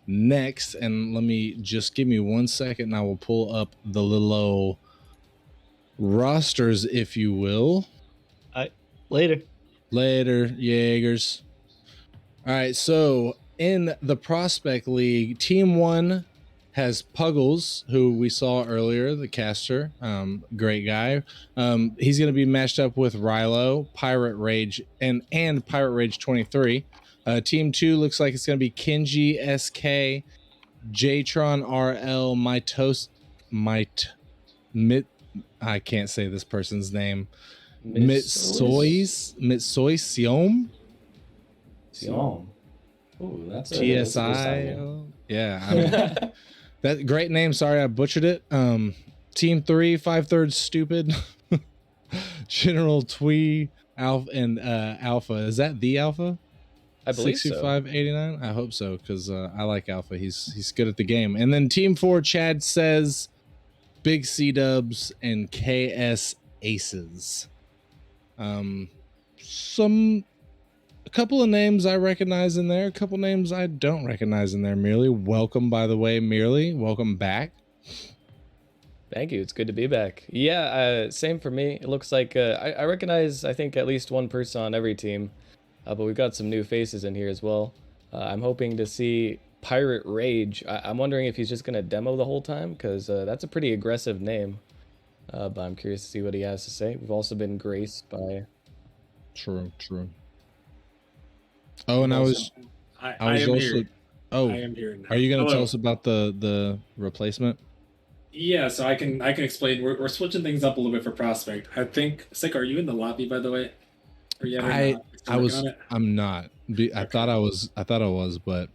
next. And let me just give me 1 second and I will pull up the little rosters, if you will. Later, Jaegers. All right, so in the Prospect League, Team 1 has Puggles, who we saw earlier, the caster, great guy. He's going to be matched up with Rilo, Pirate Rage, and Pirate Rage 23. Team 2 looks like it's going to be Kenji, SK, Jtron, RL, I can't say this person's name. Mitsoisiom. Ooh, that's TSI. Yeah. That great name. Sorry, I butchered it. Team 3, 5/3 stupid. General Twee Alpha and Alpha. Is that the Alpha? I believe 62589. I hope so, because I like Alpha. He's good at the game. And then Team 4, Chad says Big C Dubs and KS Aces. A couple of names I recognize in there, a couple names I don't recognize in there. Merely, welcome, by the way, Merely, welcome back. Thank you. It's good to be back. Yeah, same for me. It looks like I recognize, I think, at least one person on every team, but we've got some new faces in here as well. I'm hoping to see Pirate Rage. I'm wondering if he's just going to demo the whole time, because that's a pretty aggressive name. But I'm curious to see what he has to say. We've also been graced by... True. Oh, and I was also here. Oh, I am here now. Are you going to tell us about the replacement? Yeah, so I can explain. We're switching things up a little bit for Prospect. I think, Sick, are you in the lobby, by the way? Or you I'm not. I thought I was, but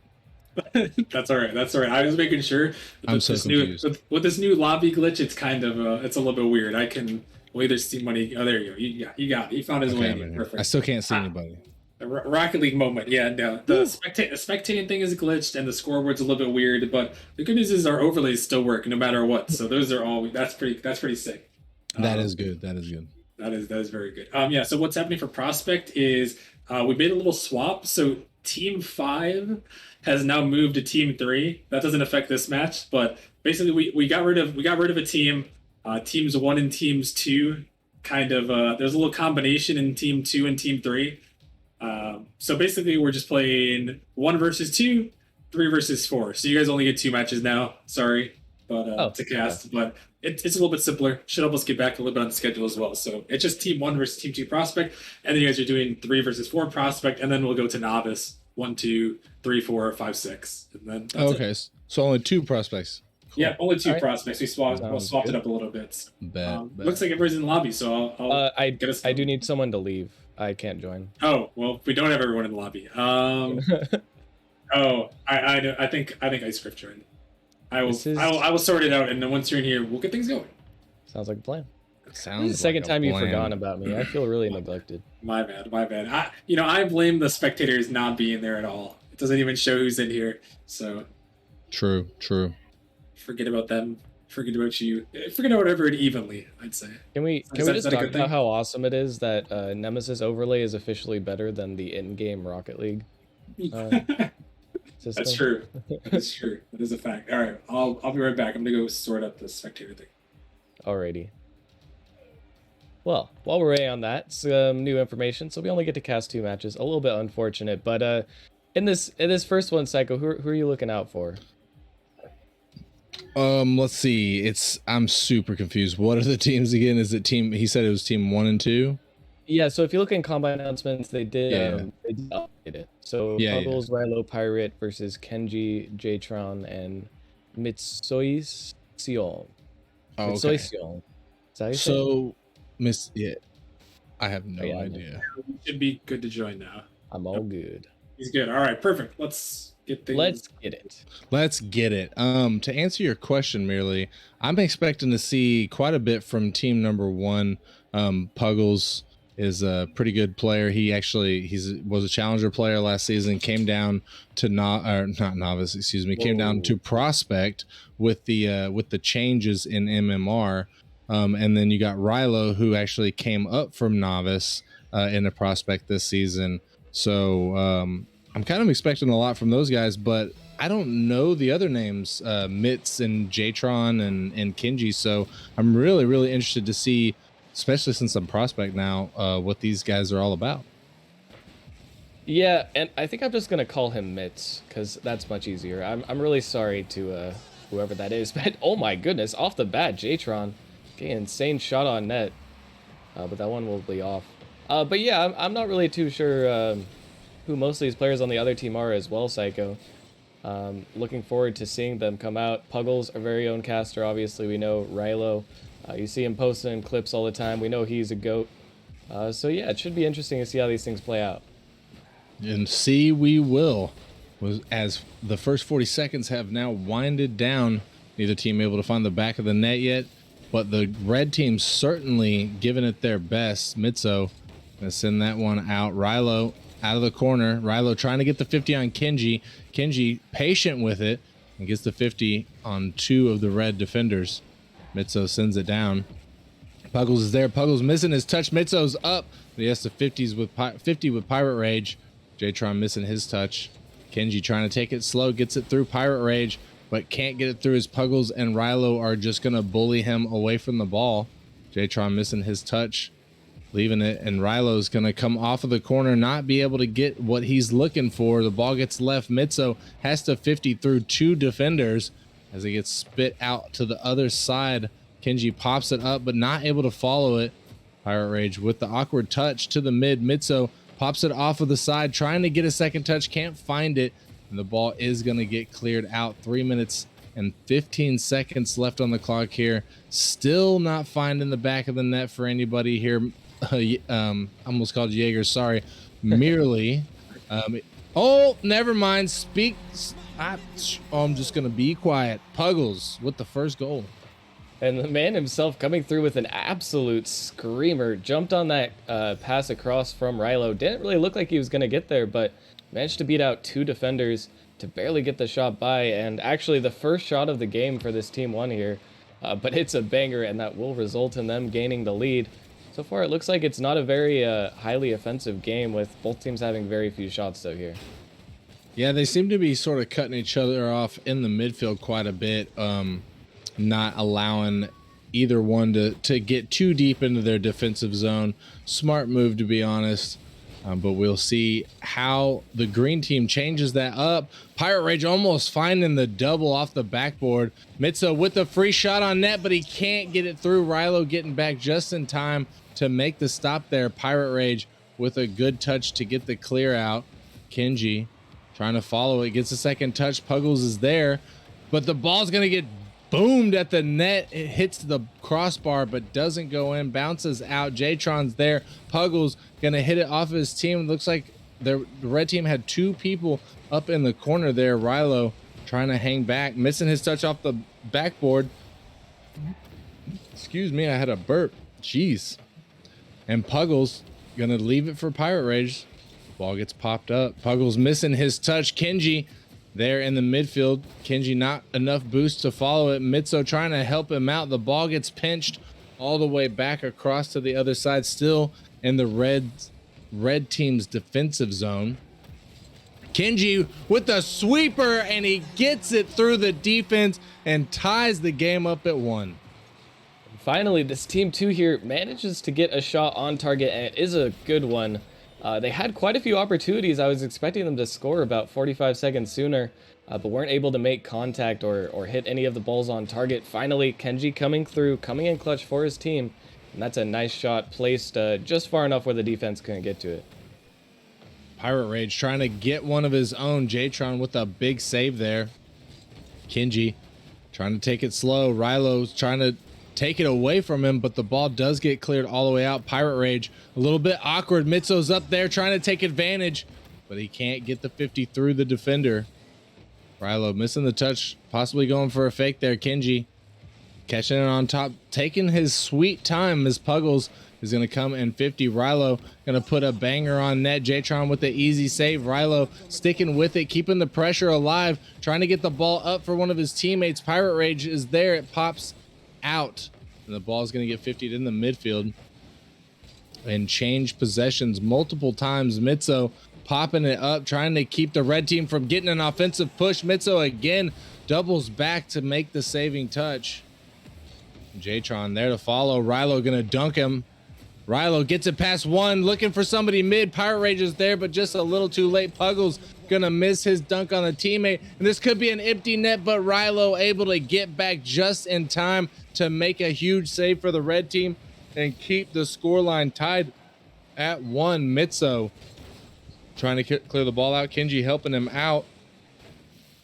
that's all right. I was making sure. I'm so confused. With this new lobby glitch, it's kind of it's a little bit weird. I can either see money. Oh, there you go. You got it. He found his way in. Perfect. I still can't see anybody. Rocket League moment. Yeah, no. The spectating thing is glitched and the scoreboard's a little bit weird, but the good news is our overlays still work no matter what. So those are all that's pretty sick. That is good. That is very good. Yeah, so what's happening for Prospect is we made a little swap. So Team 5 has now moved to Team 3. That doesn't affect this match, but basically we got rid of a team. Teams 1 and Teams 2 kind of there's a little combination in Team 2 and Team 3. So basically we're just playing 1 versus 2, 3 versus 4. So you guys only get 2 matches now. Sorry, but to cast, but it's a little bit simpler. Should help us get back a little bit on the schedule as well. So it's just Team 1 versus Team 2 Prospect, and then you guys are doing 3 versus 4 Prospect, and then we'll go to Novice 1, 2, 3, 4, 5, 6, and then that's it. So only 2 prospects. Cool. Yeah, only 2 prospects. We swapped it up a little bit. Looks like everybody's in the lobby, so I'll get us. I do need someone to leave. I can't join. Oh well, we don't have everyone in the lobby. I think I script joined. I will sort it out, and then once you're in here, we'll get things going. Sounds like a plan. Sounds this is the second time you've forgotten about me. I feel really neglected. My bad. I blame the spectators not being there at all. It doesn't even show who's in here. So true. Forget about them. Forget about you. Forget about everyone evenly, I'd say. Can we just talk about how awesome it is that Nemesis overlay is officially better than the in-game Rocket League system? That's true. That's true. That is a fact. All right, I'll be right back. I'm gonna go sort out the spectator thing. Alrighty. Well, while we're waiting on that, some new information. So we only get to cast 2 matches. A little bit unfortunate, but in this first one, Psycho, who are you looking out for? Let's see. I'm super confused. What are the teams again? Is it team? He said it was team 1 and 2. Yeah. So if you look in combine announcements, they did update it. So Puggles, Rilo, Pirate versus Kenji, Jtron, and Mitsoisiom. Oh, okay. So I have no idea. You should be good to join now. I'm all good. He's good. All right, perfect. Let's get it. To answer your question, merely, I'm expecting to see quite a bit from team number 1. Puggles is a pretty good player. He was a challenger player last season. Came down to came down to Prospect with the changes in MMR. And then you got Rilo, who actually came up from Novice in the Prospect this season. So I'm kind of expecting a lot from those guys, but I don't know the other names, Mitz and Jtron and Kenji. So I'm really interested to see, especially since I'm prospect now, what these guys are all about. Yeah, and I think I'm just gonna call him Mitz because that's much easier. I'm really sorry to whoever that is, but oh my goodness, off the bat, Jtron, okay, insane shot on net, but that one will be off. But yeah, I'm not really too sure who most of these players on the other team are as well, Psycho. Looking forward to seeing them come out. Puggles, our very own caster, obviously we know. Rilo, you see him posting in clips all the time. We know he's a GOAT. So yeah, it should be interesting to see how these things play out. And see, we will. As the first 40 seconds have now winded down, neither team able to find the back of the net yet, but the red team certainly giving it their best. Mitzo gonna send that one out. Rilo out of the corner. Rilo trying to get the 50 on Kenji. Kenji patient with it and gets the 50 on 2 of the red defenders. Mitzo sends it down. Puggles is there. Puggles missing his touch. Mitzo's up, but he has to 50 with Pirate Rage. Jtron missing his touch. Kenji trying to take it slow, gets it through Pirate Rage, but can't get it through as Puggles and Rilo are just going to bully him away from the ball. Jtron missing his touch, leaving it, and Rilo's going to come off of the corner, not be able to get what he's looking for. The ball gets left. Mitzo has to 50 through 2 defenders as it gets spit out to the other side. Kenji pops it up, but not able to follow it. Pirate Rage with the awkward touch to the mid. Mitzo pops it off of the side, trying to get a second touch, can't find it, and the ball is going to get cleared out. 3 minutes and 15 seconds left on the clock here. Still not finding the back of the net for anybody here. Almost called Jaeger, sorry. Merely. Oh, never mind. I'm just going to be quiet. Puggles with the first goal. And the man himself coming through with an absolute screamer. Jumped on that pass across from Rilo. Didn't really look like he was going to get there, but managed to beat out 2 defenders to barely get the shot by. And actually the first shot of the game for this team 1 here. But it's a banger, and that will result in them gaining the lead. So far, it looks like it's not a very highly offensive game, with both teams having very few shots though here. Yeah, they seem to be sort of cutting each other off in the midfield quite a bit. Not allowing either one to get too deep into their defensive zone. Smart move, to be honest. But we'll see how the green team changes that up. Pirate Rage almost finding the double off the backboard. Mitzo with the free shot on net, but he can't get it through. Rilo getting back just in time to make the stop there. Pirate Rage with a good touch to get the clear out. Kenji trying to follow it, gets a second touch. Puggles is there, but the ball's going to get boomed at the net. It hits the crossbar but doesn't go in, bounces out. Jtron's there. Puggles gonna hit it off of his team. It looks like the red team had 2 people up in the corner there. Rilo trying to hang back, missing his touch off the backboard. Excuse me, I had a burp. Jeez. And Puggles gonna leave it for Pirate Rage. Ball gets popped up. Puggles missing his touch. Kenji there in the midfield. Kenji not enough boost to follow it. Mitzo trying to help him out. The ball gets pinched all the way back across to the other side, still in the red team's defensive zone. Kenji with the sweeper, and he gets it through the defense and ties the game up at 1. Finally, this team 2 here manages to get a shot on target, and it is a good one. They had quite a few opportunities. I was expecting them to score about 45 seconds sooner, but weren't able to make contact or hit any of the balls on target. Finally, Kenji coming through, coming in clutch for his team, and that's a nice shot placed just far enough where the defense couldn't get to it. Pirate Rage trying to get one of his own. Jtron with a big save there. Kenji trying to take it slow. Rilo's trying to take it away from him, but the ball does get cleared all the way out. Pirate Rage a little bit awkward. Mitzo's up there trying to take advantage, but he can't get the 50 through the defender. Rilo missing the touch, possibly going for a fake there. Kenji catching it on top, taking his sweet time as Puggles is going to come and 50. Rilo going to put a banger on net. Jtron with the easy save. Rilo sticking with it, keeping the pressure alive, trying to get the ball up for one of his teammates. Pirate Rage is there. It pops out, and the ball is going to get 50'd in the midfield and change possessions multiple times. Mitzo popping it up, trying to keep the red team from getting an offensive push. Mitso again doubles back to make the saving touch. Jatron there to follow. Rilo gonna dunk him. Rilo gets it past one, looking for somebody mid. Pirate Rage is there, but just a little too late. Puggles gonna miss his dunk on a teammate, and this could be an empty net, but Rilo able to get back just in time to make a huge save for the red team and keep the scoreline tied at 1. Mitso trying to clear the ball out. Kenji helping him out.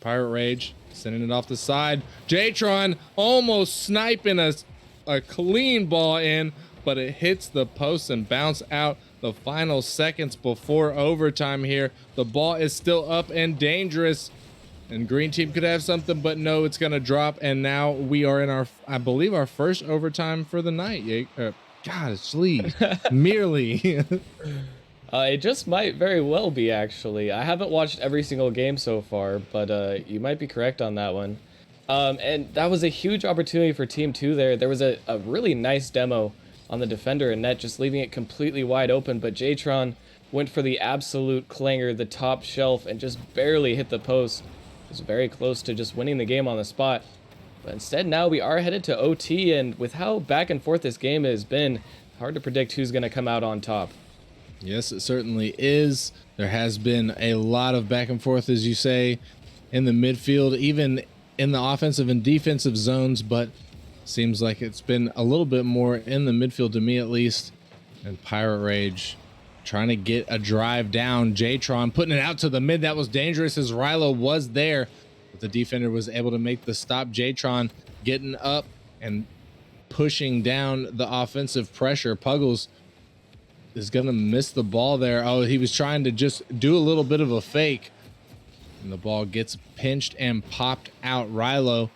Pirate Rage sending it off the side. Jatron almost sniping a clean ball in, but it hits the post and bounce out. The final seconds before overtime here. The ball is still up and dangerous, and green team could have something, but no, it's gonna drop. And now we are in our, I believe, our first overtime for the night. God, sleep. Merely. It just might very well be, actually. I haven't watched every single game so far, but you might be correct on that one. And that was a huge opportunity for Team 2 there. There was a really nice demo on the defender and net, just leaving it completely wide open, but Jatron went for the absolute clanger, the top shelf, and just barely hit the post. It was very close to just winning the game on the spot. But instead, now we are headed to OT, and with how back and forth this game has been, hard to predict who's going to come out on top. Yes, it certainly is. There has been a lot of back and forth, as you say, in the midfield, even in the offensive and defensive zones, but seems like it's been a little bit more in the midfield to me, at least. And Pirate Rage trying to get a drive down. Jatron putting it out to the mid. That was dangerous as Rilo was there, but the defender was able to make the stop. Jatron getting up and pushing down the offensive pressure. Puggles is going to miss the ball there. Oh, he was trying to just do a little bit of a fake, and the ball gets pinched and popped out. Rilo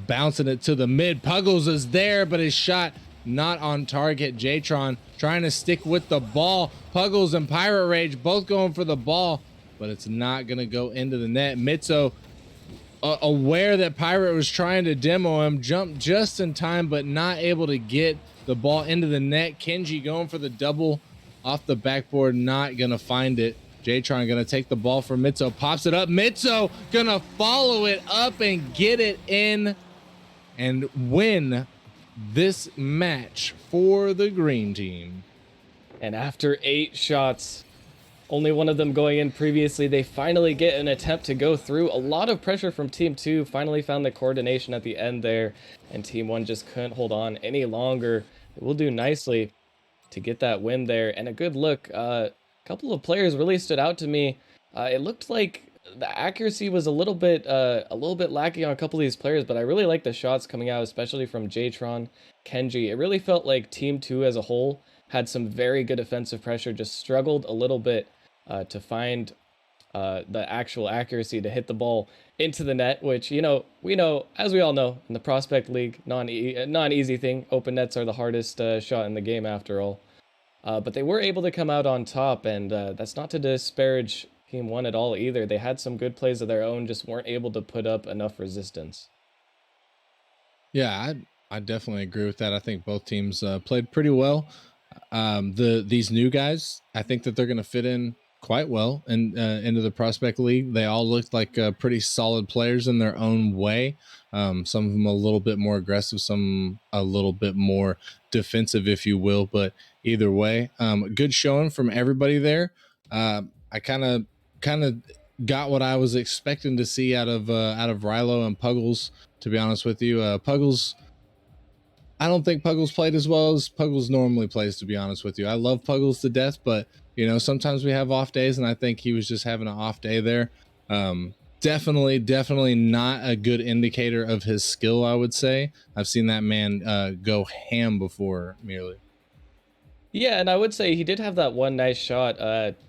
bouncing it to the mid. Puggles is there, but his shot not on target. Jatron trying to stick with the ball. Puggles and Pirate Rage both going for the ball, but it's not going to go into the net. Mitso, aware that Pirate was trying to demo him, jumped just in time, but not able to get the ball into the net. Kenji going for the double off the backboard, not going to find it. Jatron gonna take the ball from Mitso, pops it up. Mitso gonna follow it up and get it in and win this match for the green team. And after 8 shots, only one of them going in previously, they finally get an attempt to go through. A lot of pressure from Team 2, finally found the coordination at the end there, and Team 1 just couldn't hold on any longer. It will do nicely to get that win there, and a good look. Couple of players really stood out to me. It looked like the accuracy was a little bit lacking on a couple of these players, but I really like the shots coming out, especially from Jatron, Kenji. It really felt like Team 2 as a whole had some very good offensive pressure, just struggled a little bit to find the actual accuracy to hit the ball into the net, which, we know, as we all know, in the Prospect League, not an easy thing. Open nets are the hardest shot in the game after all. But they were able to come out on top, and that's not to disparage Team 1 at all either. They had some good plays of their own, just weren't able to put up enough resistance. Yeah, I definitely agree with that. I think both teams played pretty well. These new guys, I think that they're going to fit in quite well into the Prospect League. They all looked like pretty solid players in their own way. Some of them a little bit more aggressive, some a little bit more defensive, if you will. But either way, good showing from everybody there. I kind of got what I was expecting to see out of Rilo and Puggles. To be honest with you, Puggles, I don't think Puggles played as well as Puggles normally plays, to be honest with you. I love Puggles to death, but sometimes we have off days, and I think he was just having an off day there. Definitely not a good indicator of his skill, I would say. I've seen that man go ham before, merely. Yeah, and I would say he did have that one nice shot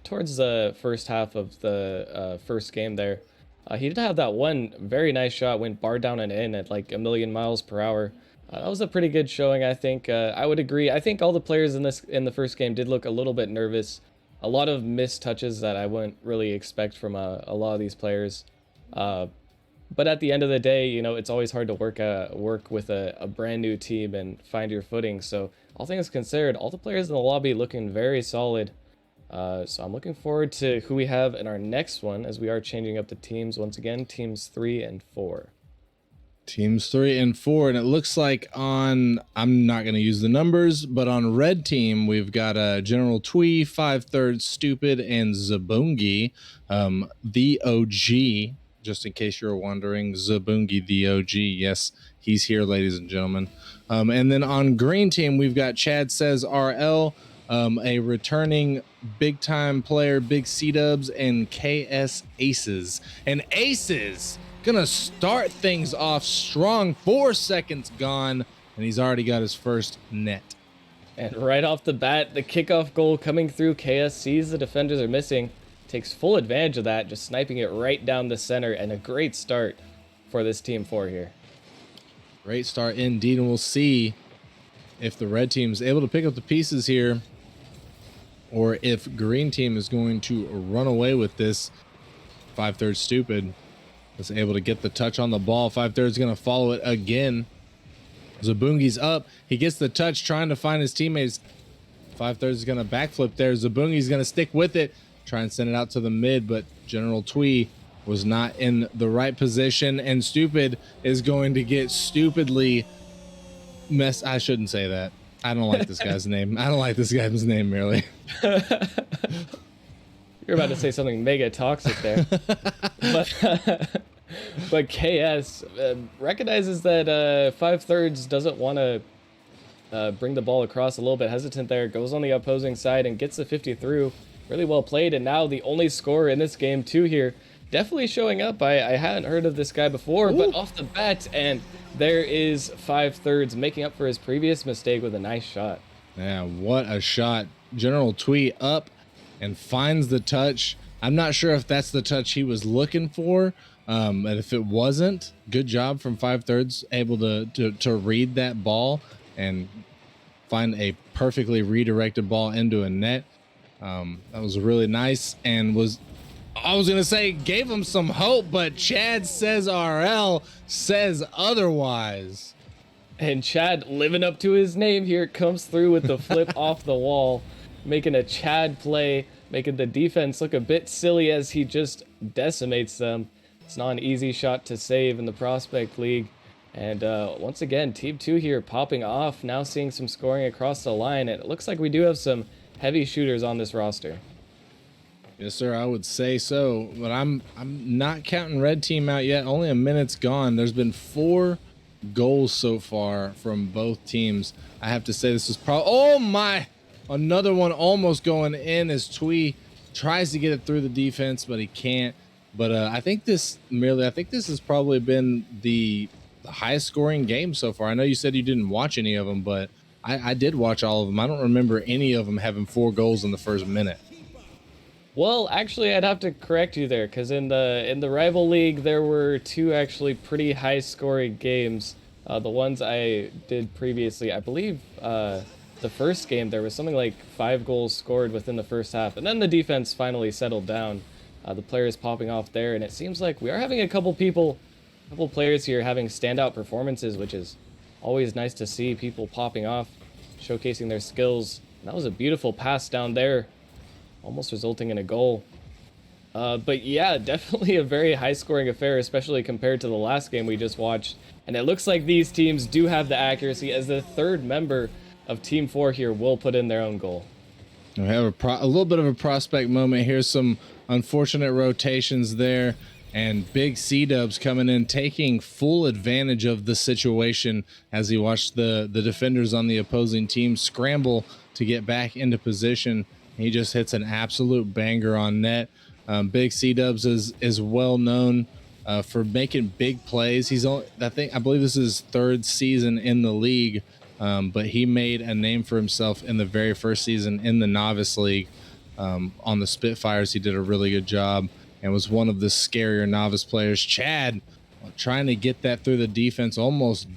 towards the first half of the first game there. He did have that one very nice shot, went bar down and in at like 1,000,000 miles per hour. That was a pretty good showing, I think. I would agree. I think all the players in the first game did look a little bit nervous. A lot of missed touches that I wouldn't really expect from a lot of these players. But at the end of the day, it's always hard to work with a brand new team and find your footing. So all things considered, all the players in the lobby looking very solid. So I'm looking forward to who we have in our next one, as we are changing up the teams once again, teams 3 and 4. Teams 3 and 4, and it looks like I'm not going to use the numbers, but on red team we've got General Twee, 5/3 Stupid, and Zabungi, the OG. Just in case you're wondering, Zabungi the OG. Yes, he's here, ladies and gentlemen. And then on green team we've got Chad Says RL, a returning big time player, Big C Dubs, and KS Aces. And Aces gonna start things off strong. 4 seconds gone, and he's already got his first net. And right off the bat, the kickoff goal coming through. KS sees the defenders are missing, takes full advantage of that, just sniping it right down the center, and a great start for this team 4 here. Great start indeed, and we'll see if the red team is able to pick up the pieces here, or if green team is going to run away with this. 5/3 Stupid was able to get the touch on the ball. 5/3 is going to follow it again. Zabungi's up. He gets the touch, trying to find his teammates. 5/3 is going to backflip there. Zabungi's going to stick with it, try and send it out to the mid, but General Twee was not in the right position, and Stupid is going to get stupidly I shouldn't say that. I don't like this guy's name. I don't like this guy's name, really. You're about to say something mega toxic there. But KS recognizes that 5/3 doesn't want to bring the ball across, a little bit hesitant there, goes on the opposing side and gets the 50 through. Really well played, and now the only scorer in this game 2 here. Definitely showing up. I hadn't heard of this guy before, but off the bat, and there is 5/3 making up for his previous mistake with a nice shot. Yeah, what a shot. General Twee up and finds the touch. I'm not sure if that's the touch he was looking for, and if it wasn't, good job from 5/3, able to read that ball and find a perfectly redirected ball into a net. That was really nice, and I was gonna say gave him some hope, but Chad Says RL says otherwise. And Chad, living up to his name here, comes through with the flip off the wall, making a Chad play, making the defense look a bit silly as he just decimates them. It's not an easy shot to save in the Prospect League. And once again, Team 2 here popping off, now seeing some scoring across the line. And it looks like we do have some heavy shooters on this roster. Yes, sir, I would say so. But I'm not counting red team out yet. Only a minute's gone. There's been 4 goals so far from both teams. I have to say this is probably, oh my, another one almost going in as Twee tries to get it through the defense, but he can't. But I think this has probably been the highest scoring game so far. I know you said you didn't watch any of them, but I did watch all of them. I don't remember any of them having 4 goals in the first minute. Well, actually, I'd have to correct you there, because in the rival league there were 2 actually pretty high scoring games. The ones I did previously, I believe, the first game there was something like 5 goals scored within the first half, and then the defense finally settled down. The players popping off there, and it seems like we are having a couple players here having standout performances, which is always nice to see. People popping off, showcasing their skills. And that was a beautiful pass down there, almost resulting in a goal. But yeah, definitely a very high-scoring affair, especially compared to the last game we just watched. And it looks like these teams do have the accuracy, as the third member of Team 4 here will put in their own goal. We have a little bit of a prospect moment. Here's some unfortunate rotations there, and Big C Dubs coming in, taking full advantage of the situation as he watched the defenders on the opposing team scramble to get back into position. He just hits an absolute banger on net. Big C Dubs is well known for making big plays. I believe this is his 3rd season in the league, but he made a name for himself in the very first season in the Novice League. On the Spitfires, he did a really good job and was one of the scarier Novice players. Chad trying to get that through the defense, almost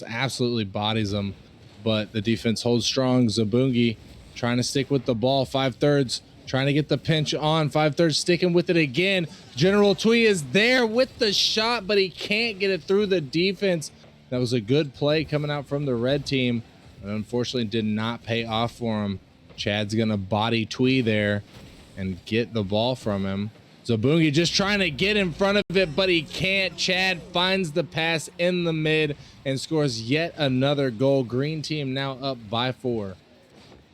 absolutely bodies him, but the defense holds strong. Zabungi trying to stick with the ball. 5/3 trying to get the pinch on. 5/3 sticking with it again. General Twee is there with the shot, but he can't get it through the defense. That was a good play coming out from the red team, but unfortunately did not pay off for him. Chad's gonna body Twee there and get the ball from him. Zabungi just trying to get in front of it, but he can't. Chad finds the pass in the mid and scores yet another goal. Green team now up by 4.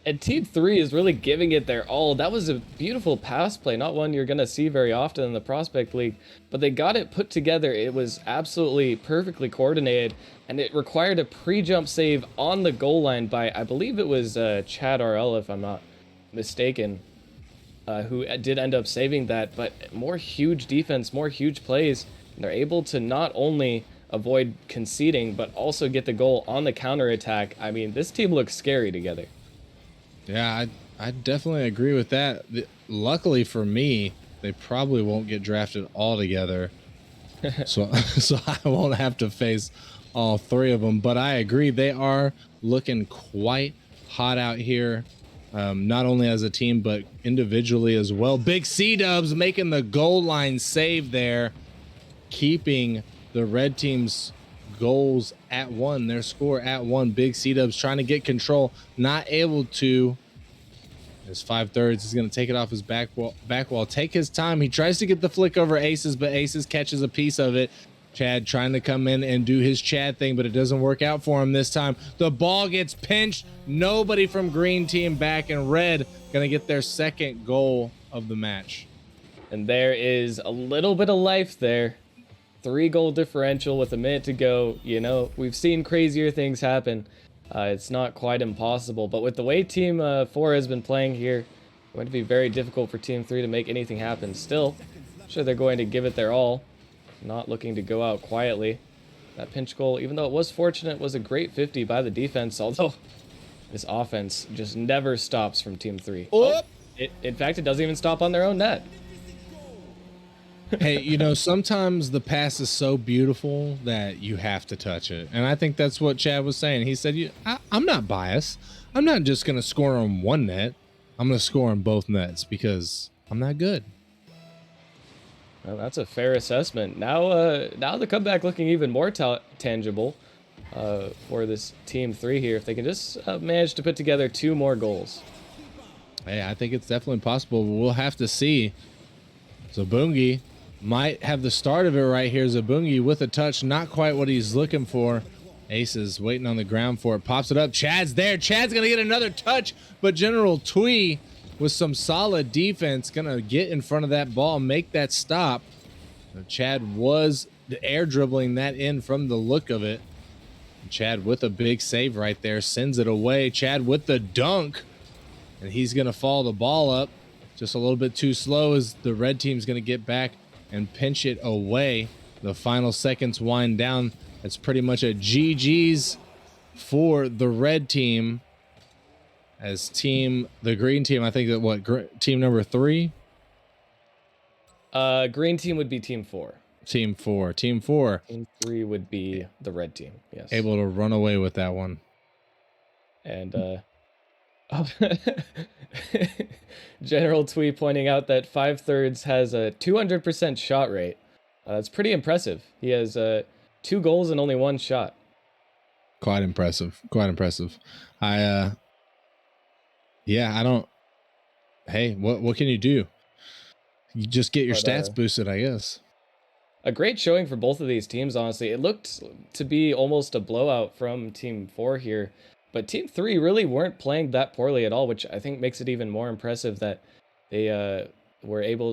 And Team 3 is really giving it their all. That was a beautiful pass play, not one you're going to see very often in the Prospect League, but they got it put together. It was absolutely perfectly coordinated, and it required a pre-jump save on the goal line by, I believe it was Chad RL, if I'm not mistaken, who did end up saving that. But more huge defense, more huge plays, and they're able to not only avoid conceding, but also get the goal on the counterattack. I mean, this team looks scary together. Yeah, I definitely agree with that. Luckily for me, they probably won't get drafted all together, so I won't have to face all 3 of them. But I agree, they are looking quite hot out here, not only as a team but individually as well. Big C-Dubs making the goal line save there, keeping the red team's goals at 1, their score at 1. Big C-Dubs trying to get control, not able to. His 5/3 is going to take it off his back wall, take his time. He tries to get the flick over Aces, but Aces catches a piece of it. Chad trying to come in and do his Chad thing, but it doesn't work out for him this time. The ball gets pinched. Nobody from green team back, and red going to get their 2nd goal of the match. And there is a little bit of life there. 3-goal differential with a minute to go. You know, we've seen crazier things happen. It's not quite impossible, but with the way Team 4 has been playing here, it's going to be very difficult for Team 3 to make anything happen. Still, I'm sure they're going to give it their all, not looking to go out quietly. That pinch goal, even though it was fortunate, was a great 50 by the defense, although this offense just never stops from Team 3. Oh! In fact, it doesn't even stop on their own net. Hey, you know, sometimes the pass is so beautiful that you have to touch it. And I think that's what Chad was saying. He said, I'm not biased. I'm not just going to score on one net. I'm going to score on both nets because I'm that good. Well, that's a fair assessment. Now the comeback looking even more tangible for this Team 3 here. If they can just manage to put together 2 more goals. Hey, I think it's definitely possible. We'll have to see. Zabungi might have the start of it right here. Zabungi with a touch, not quite what he's looking for. Aces waiting on the ground for it, pops it up. Chad's there. Chad's gonna get another touch, but General Twee with some solid defense gonna get in front of that ball, make that stop. Chad was air dribbling that in from the look of it. Chad with a big save right there, sends it away. Chad with the dunk, and he's gonna follow the ball up just a little bit too slow as the red team's gonna get back and pinch it away. The final seconds wind down. It's pretty much a GG's for the red team. As the green team, I think that team number 3? Green team would be Team 4. Team 4. Team 4. Team 3 would be the red team. Yes. Able to run away with that one. And General Twee pointing out that 5/3 has a 200% shot rate. That's pretty impressive. He has 2 goals and only 1 shot. Quite impressive. Quite impressive. I don't. Hey, what can you do? You just get your stats boosted, I guess. A great showing for both of these teams, honestly. It looked to be almost a blowout from Team 4 here. But Team 3 really weren't playing that poorly at all, which I think makes it even more impressive that they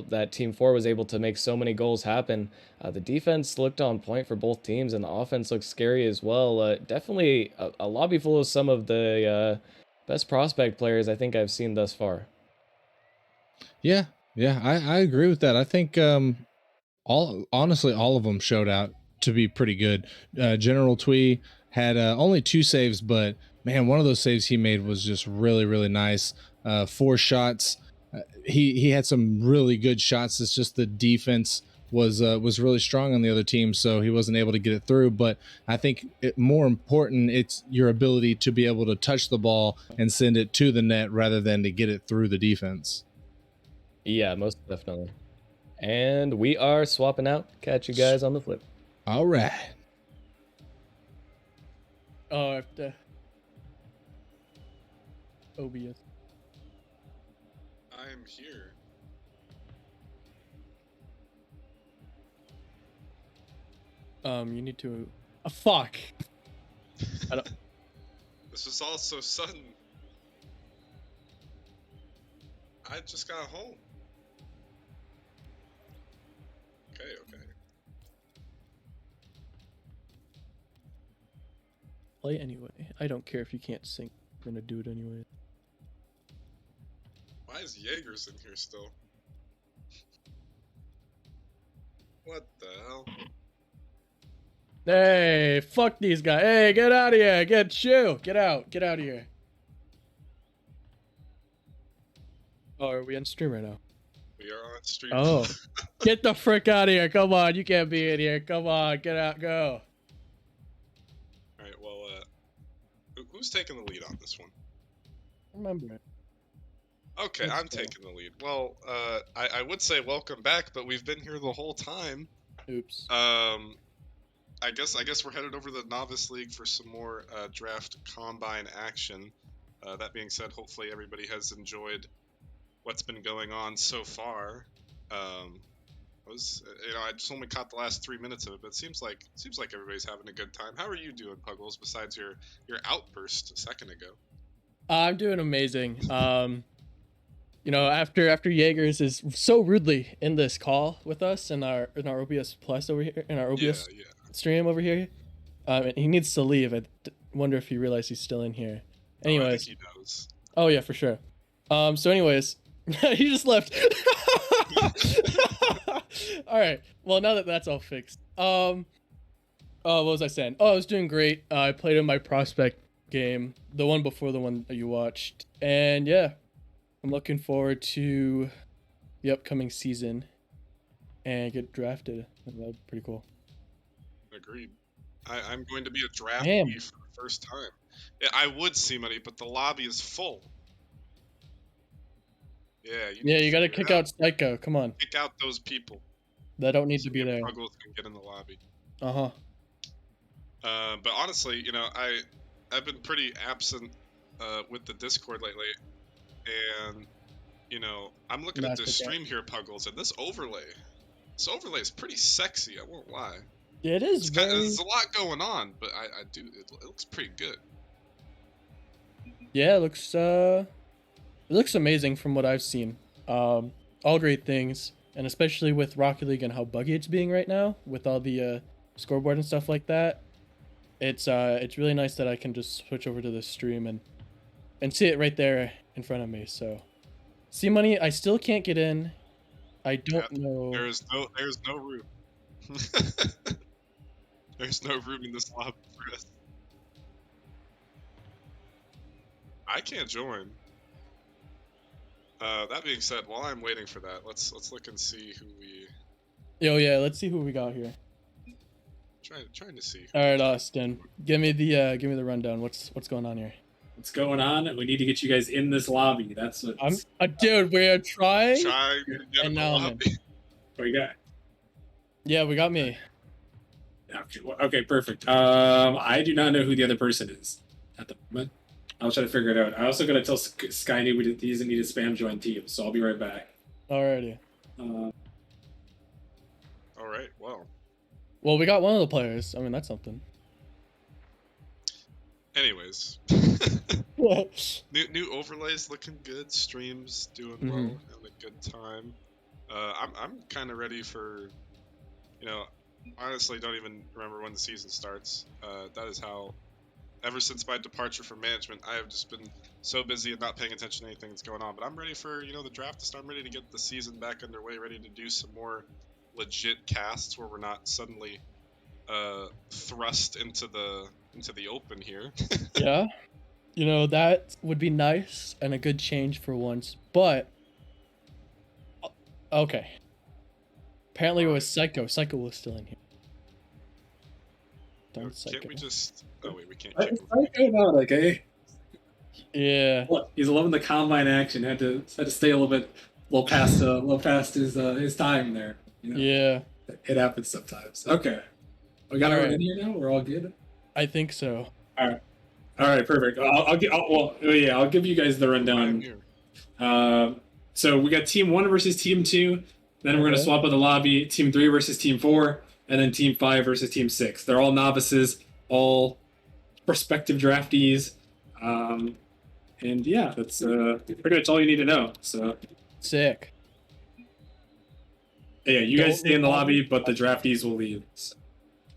that Team 4 was able to make so many goals happen. The defense looked on point for both teams, and the offense looked scary as well. Definitely a lobby full of some of the best prospect players I think I've seen thus far. Yeah, I agree with that. I think honestly, all of them showed out to be pretty good. General Twee had only 2 saves, but man, one of those saves he made was just really, really nice. 4 shots. He had some really good shots. It's just the defense was really strong on the other team, so he wasn't able to get it through. But I think more important, it's your ability to be able to touch the ball and send it to the net rather than to get it through the defense. Yeah, most definitely. And we are swapping out. Catch you guys on the flip. All right. Oh, I have to OBS. I am here. You need to. Fuck. I don't. This was all so sudden. I just got home. Okay. Play anyway. I don't care if you can't sing. I'm gonna do it anyway. Why is Jaeger's in here still? What the hell? Hey, fuck these guys. Hey, get out of here. Get out. Get out of here. Oh, are we on stream right now? We are on stream. Oh. Get the frick out of here. Come on. You can't be in here. Come on. Get out. Go. Alright, well, who's taking the lead on this one? Remember it. Okay, I'm taking the lead. Well, I would say welcome back, but we've been here the whole time. Oops. I guess we're headed over to the Novice League for some more draft combine action. That being said, hopefully everybody has enjoyed what's been going on so far. I just only caught the last 3 minutes of it, but it seems like everybody's having a good time. How are you doing, Puggles? Besides your outburst a second ago. I'm doing amazing. After Jaegers is so rudely in this call with us in our OBS Plus over here, in our OBS stream over here, and he needs to leave. I wonder if he realized he's still in here. Anyways, I think he knows. Oh yeah, for sure. So anyways, he just left. All right. Well, now that that's all fixed, what was I saying? Oh, I was doing great. I played in my prospect game, the one before the one that you watched, and yeah, I'm looking forward to the upcoming season and get drafted. That'd be pretty cool. Agreed. I'm going to be a draftee for the first time. Yeah, I would see money, but the lobby is full. Yeah, you gotta kick out Psycho. Come on. Kick out those people. That don't need to be there. Puggles can get in the lobby. Uh-huh. But honestly, I've been pretty absent with the Discord lately, and I'm looking at this stream here, Puggles, and this overlay is pretty sexy. I won't lie. Yeah, it is. There's a lot going on, but it looks pretty good. Yeah, it looks amazing from what I've seen. All great things, and especially with Rocket League and how buggy it's being right now with all the scoreboard and stuff like that. It's really nice that I can just switch over to the stream and see it right there in front of me. So, see money. I still can't get in. I don't know. There's no room. There's no room in this lobby for us. I can't join. That being said, while I'm waiting for that, let's look and see who we. Yo, yeah, let's see who we got here. Trying to see. All right, Austin, give me the rundown. What's going on here? What's going on? We need to get you guys in this lobby. That's what. Dude, we are trying. Trying to get in the lobby. What you got? Yeah, we got me. Okay, perfect. I do not know who the other person is at the moment. I'll try to figure it out. I also gotta tell Skyny he doesn't need to spam join team, so I'll be right back. Alrighty. All right. Well, we got one of the players. I mean, that's something. Anyways, new overlays looking good. Streams doing well, having a good time. I'm kind of ready for, honestly, don't even remember when the season starts. That is how. Ever since my departure from management, I have just been so busy and not paying attention to anything that's going on. But I'm ready for the draft to start. I'm ready to get the season back underway. Ready to do some more legit casts where we're not suddenly thrust into the open here. Yeah, that would be nice and a good change for once. But okay, apparently it was Psycho. Psycho was still in here. Can't we just? Oh wait, we can't. Psycho not okay. Yeah. Look, he's loving the combine action. Had to stay a little past his time there. Yeah. It happens sometimes. Okay. We got everyone in here now. We're all good. I think so. All right, perfect. I'll give you guys the rundown. So we got Team 1 versus Team 2. Then we're going to Okay. swap in the lobby. Team 3 versus Team 4. And then Team 5 versus Team 6. They're all novices, all prospective draftees. And yeah, that's pretty much all you need to know. So Sick. yeah, you guys stay in the lobby, but the Okay. draftees will leave. So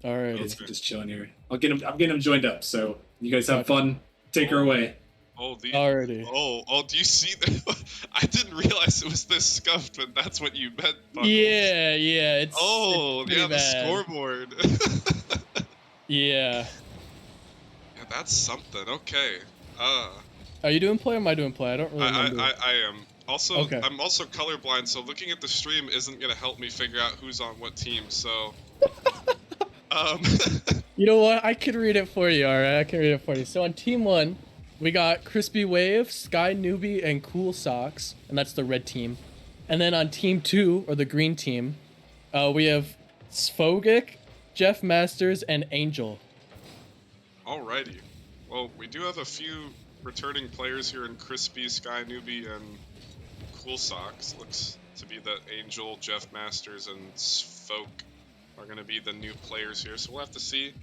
Alrighty. it's just chilling here. I'm getting them joined up. So you guys have fun. Take her away. Alrighty. Do you see that? I didn't realize it was this scuffed, but that's what you meant, Buckles. Yeah, it's Oh, pretty yeah, the bad. scoreboard. Yeah. Yeah, that's something. Okay. Are you doing play or am I doing play? I don't really remember. I am. Also, Okay. I'm also colorblind, so looking at the stream isn't gonna help me figure out who's on what team. So, You know what? I can read it for you, alright? I can read it for you. So on Team 1, we got Crispy Wave, Sky Newbie, and Cool Socks, and that's the red team. And then on Team 2, or the green team, we have Svogic, Jeff Masters, and Angel. alrighty. Well, we do have a few returning players here in Crispy, Sky Newbie, and Cool Socks. Looks to be that Angel, Jeff Masters, and Sfoke are going to be the new players here. So we'll have to see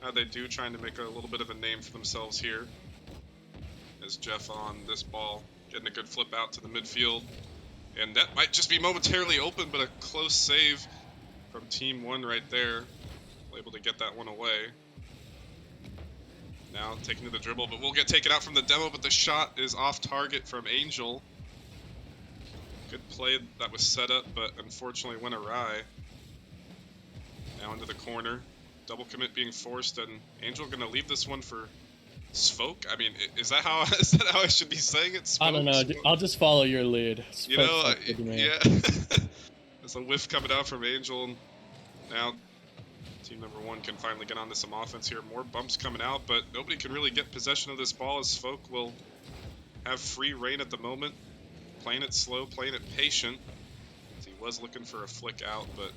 how they do, trying to make a little bit of a name for themselves here. As Jeff on this ball, getting a good flip out to the midfield. And that might just be momentarily open, but a close save from Team 1 right there. Able to get that one away. Now taking to the dribble, but we'll get taken out from the demo, but the shot is off target from Angel. Good play that was set up, but unfortunately went awry. Now into the corner. Double commit being forced, and Angel gonna leave this one for Sfoke? I mean, is that how I should be saying it? Sfoke? I don't know. I'll just follow your lead. You know, Spoke's good to me. yeah. There's a whiff coming out from Angel. Now, team number 1 can finally get onto some offense here. More bumps coming out, but nobody can really get possession of this ball as Sfoke will have free reign at the moment. Playing it slow, playing it patient. He was looking for a flick out, but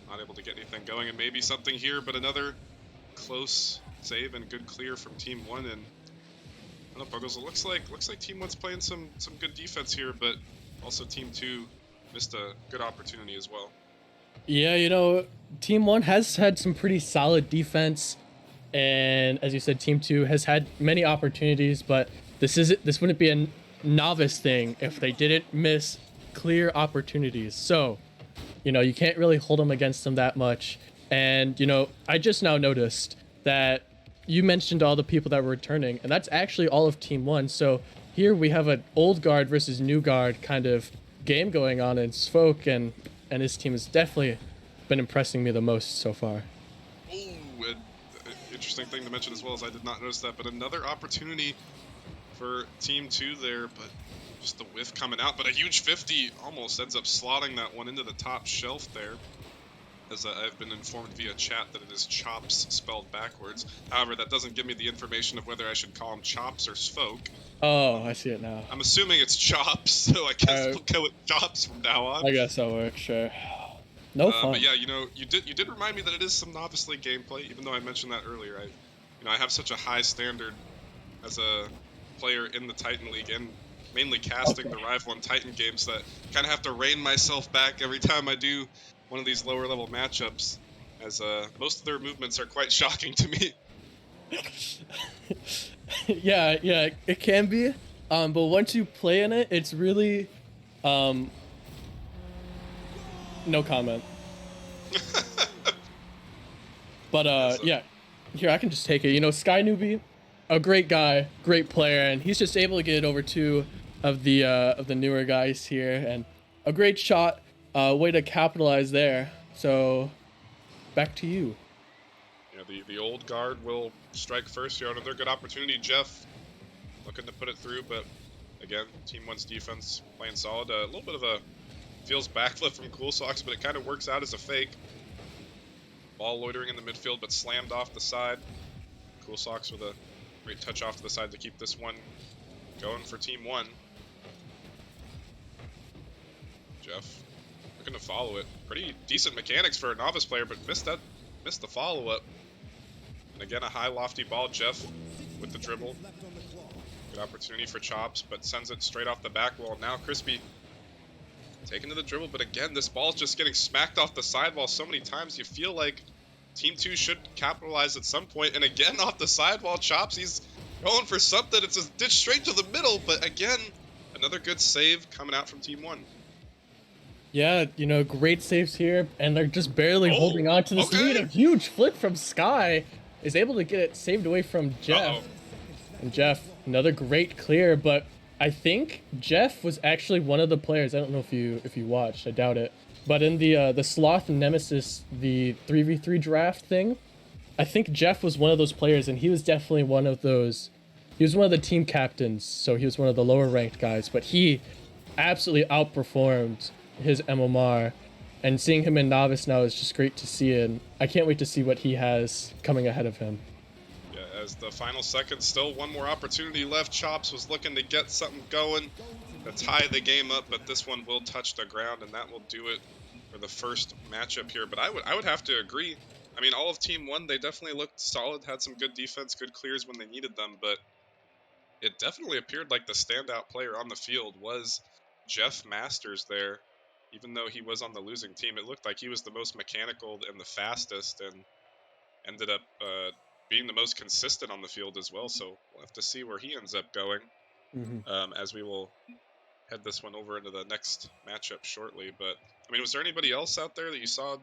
not able to get anything going. And maybe something here, but another close save and good clear from Team 1. And I don't know, Buggles, it looks like Team 1's playing some good defense here, but also Team 2 missed a good opportunity as well. Yeah, you know, Team 1 has had some pretty solid defense, and as you said, Team 2 has had many opportunities, but this wouldn't be a novice thing if they didn't miss clear opportunities. So, you know, you can't really hold them against them that much. And, you know, I just now noticed that you mentioned all the people that were returning, and that's actually all of Team 1. So here we have an old guard versus new guard kind of game going on, and Sfoke and his team has definitely been impressing me the most so far. Oh, an interesting thing to mention as well, as I did not notice that, but another opportunity for Team 2 there, but just the whiff coming out. But a huge 50 almost ends up slotting that one into the top shelf there. As I've been informed via chat that it is Chops spelled backwards. However, that doesn't give me the information of whether I should call him Chops or Sfoke. Oh, I see it now. I'm assuming it's Chops, so I guess we'll go with Chops from now on. I guess that'll work, sure. No fun. But yeah, you know, you did remind me that it is some Novice League gameplay, even though I mentioned that earlier. I have such a high standard as a player in the Titan League and mainly casting the Rive 1 Titan games that kind of have to rein myself back every time I do one of these lower level matchups, as most of their movements are quite shocking to me. yeah, it can be. But once you play in it, it's really no comment. But yeah, here I can just take it. You know, Sky Newbie, a great guy, great player, and he's just able to get it over two of the newer guys here, and a great shot. Way to capitalize there. So, back to you. Yeah, the old guard will strike first here. Another good opportunity. Jeff looking to put it through, but again, Team 1's defense playing solid. A little bit of a feels backflip from Cool Socks, but it kind of works out as a fake. Ball loitering in the midfield, but slammed off the side. Cool Socks with a great touch off to the side to keep this one going for Team 1. Jeff looking to follow it. Pretty decent mechanics for a novice player, but missed the follow-up. And again, a high lofty ball. Jeff with the dribble. Good opportunity for Chops, but sends it straight off the back wall. Now Crispy taking to the dribble, but again, this ball's just getting smacked off the sidewall so many times. You feel like Team 2 should capitalize at some point, and again, off the sidewall, Chops, he's going for something. It's a ditch straight to the middle, but again, another good save coming out from Team 1. Yeah, you know, great saves here, and they're just barely holding on to this lead. A huge flip from Sky is able to get it saved away from Jeff. And Jeff, another great clear, but I think Jeff was actually one of the players. I don't know if you watched, I doubt it. But in the Sloth Nemesis, the 3v3 draft thing, I think Jeff was one of those players, and he was definitely one of those. He was one of the team captains, so he was one of the lower ranked guys, but he absolutely outperformed his MMR, and seeing him in Novice now is just great to see, and I can't wait to see what he has coming ahead of him. Yeah, as the final seconds, still one more opportunity left. Chops was looking to get something going to tie the game up, but this one will touch the ground, and that will do it for the first matchup here. But I would have to agree. I mean, all of Team 1, they definitely looked solid, had some good defense, good clears when they needed them, but it definitely appeared like the standout player on the field was Jeff Masters there. Even though he was on the losing team, it looked like he was the most mechanical and the fastest, and ended up being the most consistent on the field as well. So we'll have to see where he ends up going, as we will head this one over into the next matchup shortly. But, I mean, was there anybody else out there that you saw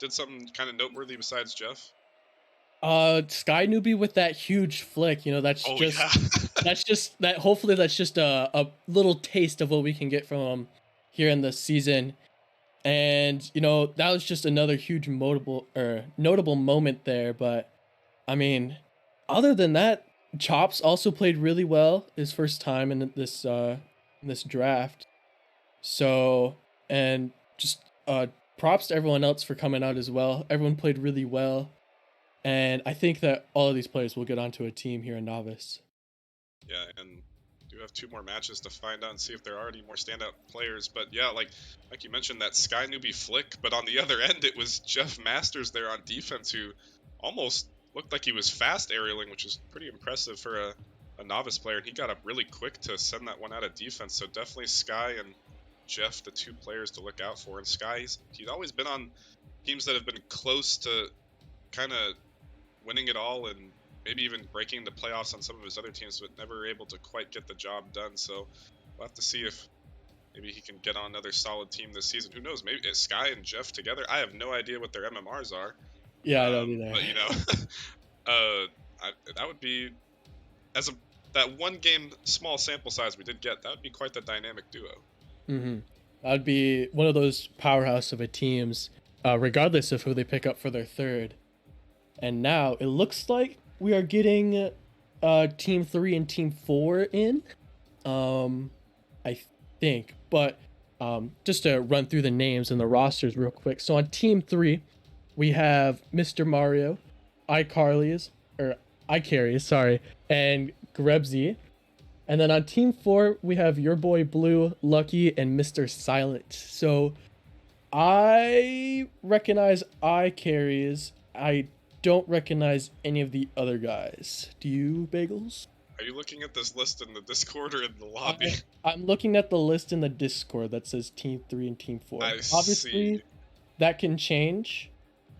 did something kind of noteworthy besides Jeff? Sky Newbie with that huge flick, you know, that's hopefully that's just a little taste of what we can get from him here in the season. And, you know, that was just another huge notable moment there. But, I mean, other than that, Chops also played really well his first time in this draft. So, and just props to everyone else for coming out as well. Everyone played really well. And I think that all of these players will get onto a team here in Novice. Yeah, and do have 2 more matches to find out and see if there are any more standout players. But yeah, like you mentioned, that Sky Newbie flick, but on the other end, it was Jeff Masters there on defense who almost looked like he was fast aerialing, which is pretty impressive for a novice player. And he got up really quick to send that one out of defense. So definitely Sky and Jeff, the 2 players to look out for. And Sky, he's always been on teams that have been close to kind of winning it all, and maybe even breaking the playoffs on some of his other teams, but never able to quite get the job done. So we'll have to see if maybe he can get on another solid team this season. Who knows? Maybe it's Sky and Jeff together. I have no idea what their MMRs are. Yeah, I don't either. But, you know, that would be, that one game small sample size we did get, that would be quite the dynamic duo. That would be one of those powerhouse of a teams, regardless of who they pick up for their third. And now it looks like we are getting Team 3 and Team 4 in, I think. But just to run through the names and the rosters real quick. So on Team 3, we have Mr. Mario, iCarly's, and Grebsy. And then on Team 4, we have your boy Blue, Lucky, and Mr. Silent. So I recognize iCarries. I don't recognize any of the other guys. Do you, Bagels? Are you looking at this list in the Discord or in the lobby? I'm looking at the list in the Discord that says Team 3 and Team 4. Obviously, that can change,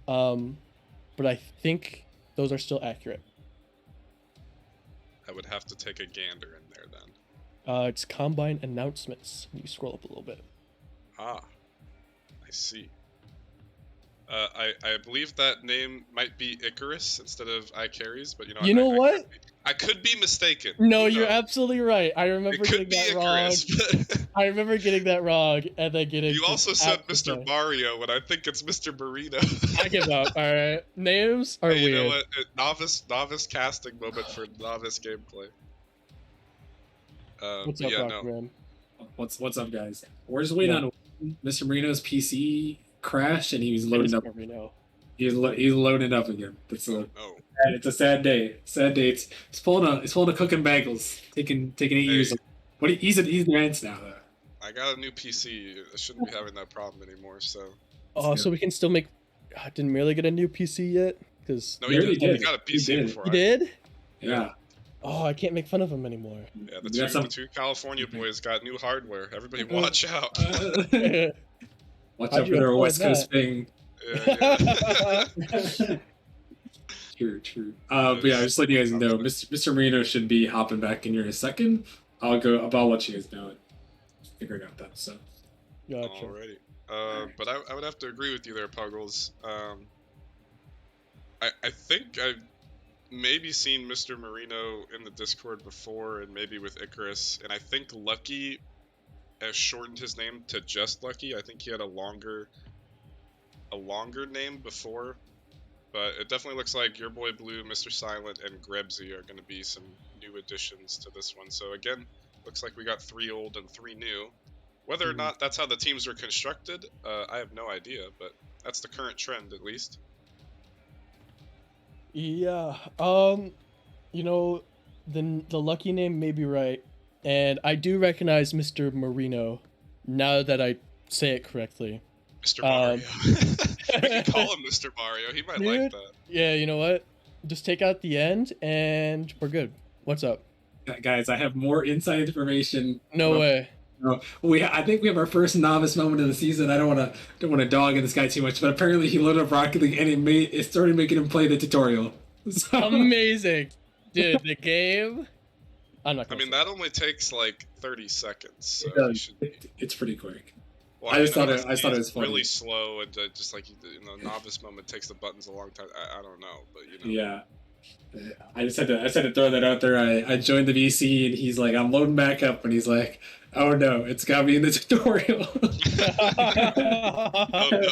but I think those are still accurate. I would have to take a gander in there then. It's Combine Announcements. You scroll up a little bit. Ah, I see. I believe that name might be Icarus instead of iCarries, but you know what? I could be mistaken. No, you're absolutely right. I remember getting that wrong. I remember getting that wrong and then getting. You also said Mr. Mario, and I think it's Mr. Burrito. I give up. All right, names are weird. You know what? Novice casting moment for novice gameplay. What's up, Rockman? What's up, guys? We're just waiting on Mr. Marino's PC crashed, and he was loading up. He's loading up again. It's a sad day. It's pulling a cooking bagels, taking 8 years. He's advanced now though. I got a new PC. I shouldn't be having that problem anymore. So. Oh, so we can still make. Didn't Merely get a new PC yet? Because no, he got a PC before. He did. Yeah. Oh, I can't make fun of him anymore. Yeah, We got some- the two California boys got new hardware. Everybody watch out. Watch How'd out you for their afford West Coast that? ping. Yeah. True. But yeah, just letting you guys know, Mr. Marino should be hopping back in here in a second. I'll let you guys know it. Figuring out that. So Gotcha. Alrighty. But I would have to agree with you there, Puggles. I think I've maybe seen Mr. Marino in the Discord before, and maybe with Icarus, and I think Lucky has shortened his name to just Lucky. I think he had a longer name before, but it definitely looks like your boy Blue, Mr. Silent, and Grebsy are going to be some new additions to this one. So again, looks like we got 3 old and 3 new. Whether or not that's how the teams were constructed, I have no idea, but that's the current trend at least. Yeah. You know, the lucky name may be right, and I do recognize Mr. Marino now that I say it correctly. Mr. Mario. We can call him Mr. Mario. He might like Dude, that. yeah, you know what? Just take out the end and we're good. What's up? guys, I have more inside information. No way. I think we have our first novice moment of the season. I don't want to dog in this guy too much, but apparently he loaded up Rocket League and it started making him play the tutorial. So, Amazing. Dude, the game. I'm not I gonna mean, that only takes like 30 seconds, so it you does. should. It's pretty quick. Well, I just thought unless it was he's funny. really slow and just like novice moment takes the buttons a long time. I don't know, but Yeah. I just had to throw that out there. I joined the VC and he's like, I'm loading back up, and he's like, oh no, it's got me in the tutorial. Oh no,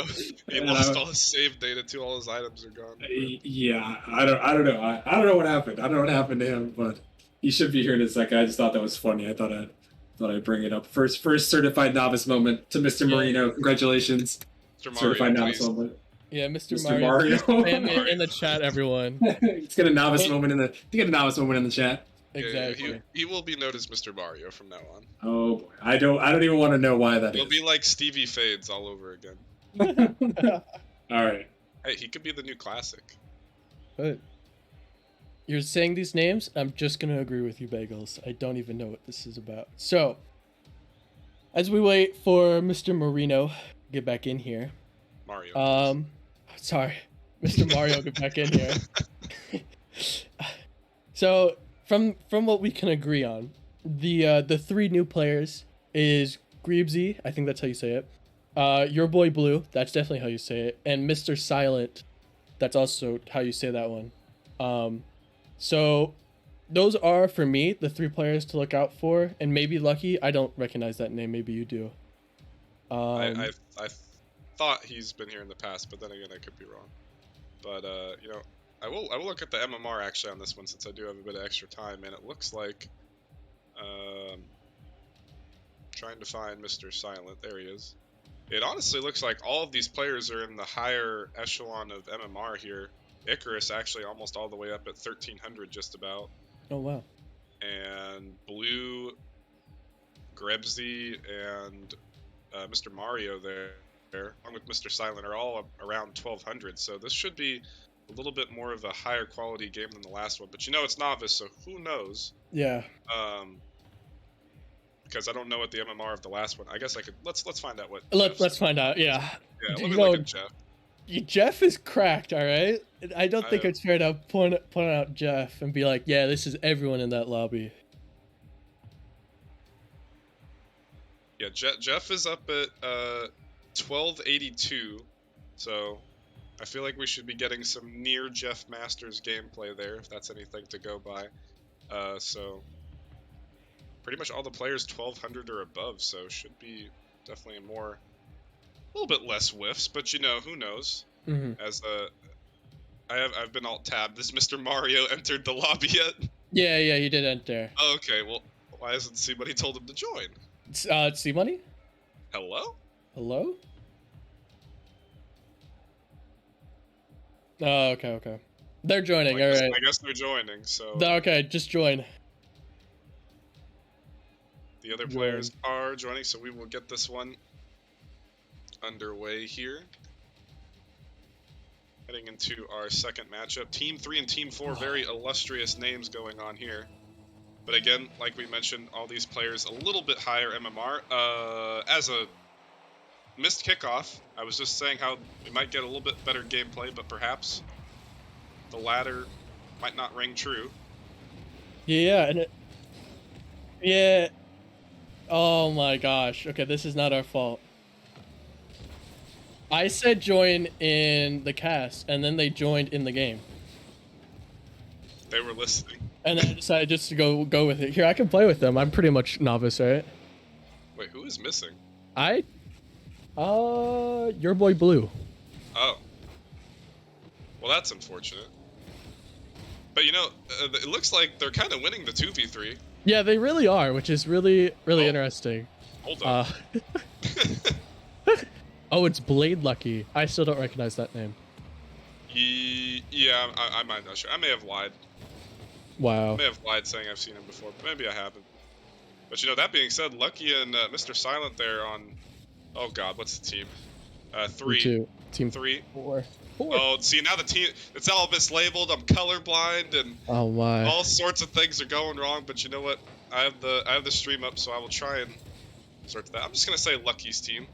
he lost all his save data too. All his items are gone. Yeah, I don't know. I don't know what happened. I don't know what happened to him, but he should be here in a second. I just thought that was funny. I thought I'd bring it up. First certified novice moment to Mr. Marino. Congratulations. Mr. Mario, Certified please. novice moment. Yeah, Mr. Mr. Mario. Mario. Spam it in the chat, everyone. Let's get a novice moment in the chat. Yeah, Exactly. he will be known as Mr. Mario from now on. Oh boy, I don't even want to know why that He'll is. be like Stevie Fades all over again. All right. Hey, he could be the new classic. But you're saying these names, I'm just gonna agree with you, Bagels. I don't even know what this is about. So, as we wait for Mr. Marino to get back in here, Mario. sorry, Mr. Mario, get back in here. So, from what we can agree on, the 3 new players is Greebsy, I think that's how you say it. Your boy Blue, that's definitely how you say it, and Mr. Silent, that's also how you say that one. So those are, for me, the 3 players to look out for, and maybe Lucky. I don't recognize that name. Maybe you do. I thought he's been here in the past, but then again, I could be wrong. But I will look at the MMR actually on this one since I do have a bit of extra time, and it looks like trying to find Mr. Silent. There he is. It honestly looks like all of these players are in the higher echelon of MMR here. Icarus actually almost all the way up at 1300 just about. Oh wow. And Blue, Grebsy, and Mr. Mario there, along with Mr. Silent, are all around 1200. So this should be a little bit more of a higher quality game than the last one. But it's Novice, so who knows? Yeah. Because I don't know what the MMR of the last one. I guess I could. Let's find out what. Let's find out. Yeah. Yeah. Let me No, look at Jeff. Jeff is cracked. All right. I don't think it's fair to point out Jeff and be like, yeah, this is everyone in that lobby. Yeah, Jeff is up at 1282, so I feel like we should be getting some near Jeff Masters gameplay there, if that's anything to go by. So pretty much all the players 1200 or above, so should be definitely a little bit less whiffs, but who knows? Mm-hmm. As I've been alt tabbed. Has Mr. Mario entered the lobby yet? Yeah, he did enter. Oh, okay, well, why hasn't somebody told him to join? C Money? Hello? Hello? Oh, okay. They're joining, alright. I guess they're joining, so... Okay, just join. The other players are joining, so we will get this one underway here. Heading into our second matchup. Team 3 and Team 4, very illustrious names going on here. But again, like we mentioned, all these players a little bit higher MMR. As a missed kickoff, I was just saying how we might get a little bit better gameplay, but perhaps the latter might not ring true. Yeah, yeah. Oh my gosh. Okay, this is not our fault. I said join in the cast, and then they joined in the game. They were listening. And then I decided just to go with it. Here, I can play with them. I'm pretty much novice, right? Wait, who is missing? Your boy Blue. Oh. Well, that's unfortunate. But you know, it looks like they're kind of winning the 2v3. Yeah, they really are, which is really interesting. Hold on. Oh, it's Blade Lucky. I still don't recognize that name. Yeah, I might not sure. I may have lied. Wow. I may have lied saying I've seen him before, but maybe I haven't. But you know, that being said, Lucky and Mr. Silent there on... Oh god, what's the team? 3. Team 3. 4. Oh, see, now the team... It's all mislabeled, I'm colorblind, and oh my. all sorts of things are going wrong, but you know what? I have the stream up, so I will try and sort that. I'm just gonna say Lucky's team.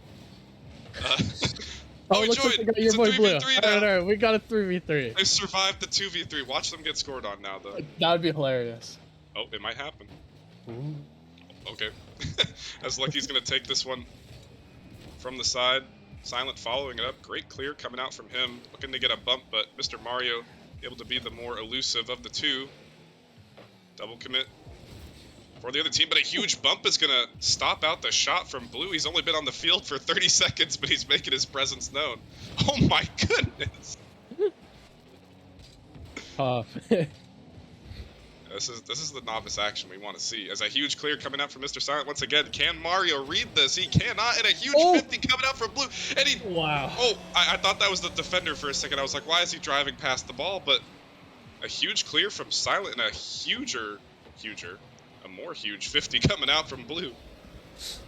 Oh, we looks like joined. they got your It's a boy Blue. 3v3 now. Alright, we got a 3v3. They survived the 2v3. Watch them get scored on now, though. That would be hilarious. Oh, it might happen. Ooh. Okay. As Lucky's gonna take this one from the side. Silent following it up. Great clear coming out from him. Looking to get a bump, but Mr. Mario able to be the more elusive of the two. Double commit for the other team, but a huge bump is gonna stop out the shot from Blue. He's only been on the field for 30 seconds, but he's making his presence known. Oh my goodness! This is the novice action we want to see. As a huge clear coming out from Mr. Silent once again. Can Mario read this? He cannot, and a huge 50 coming out from Blue. And he... Wow. Oh, I thought that was the defender for a second. I was like, why is he driving past the ball? But a huge clear from Silent and a more huge 50 coming out from Blue.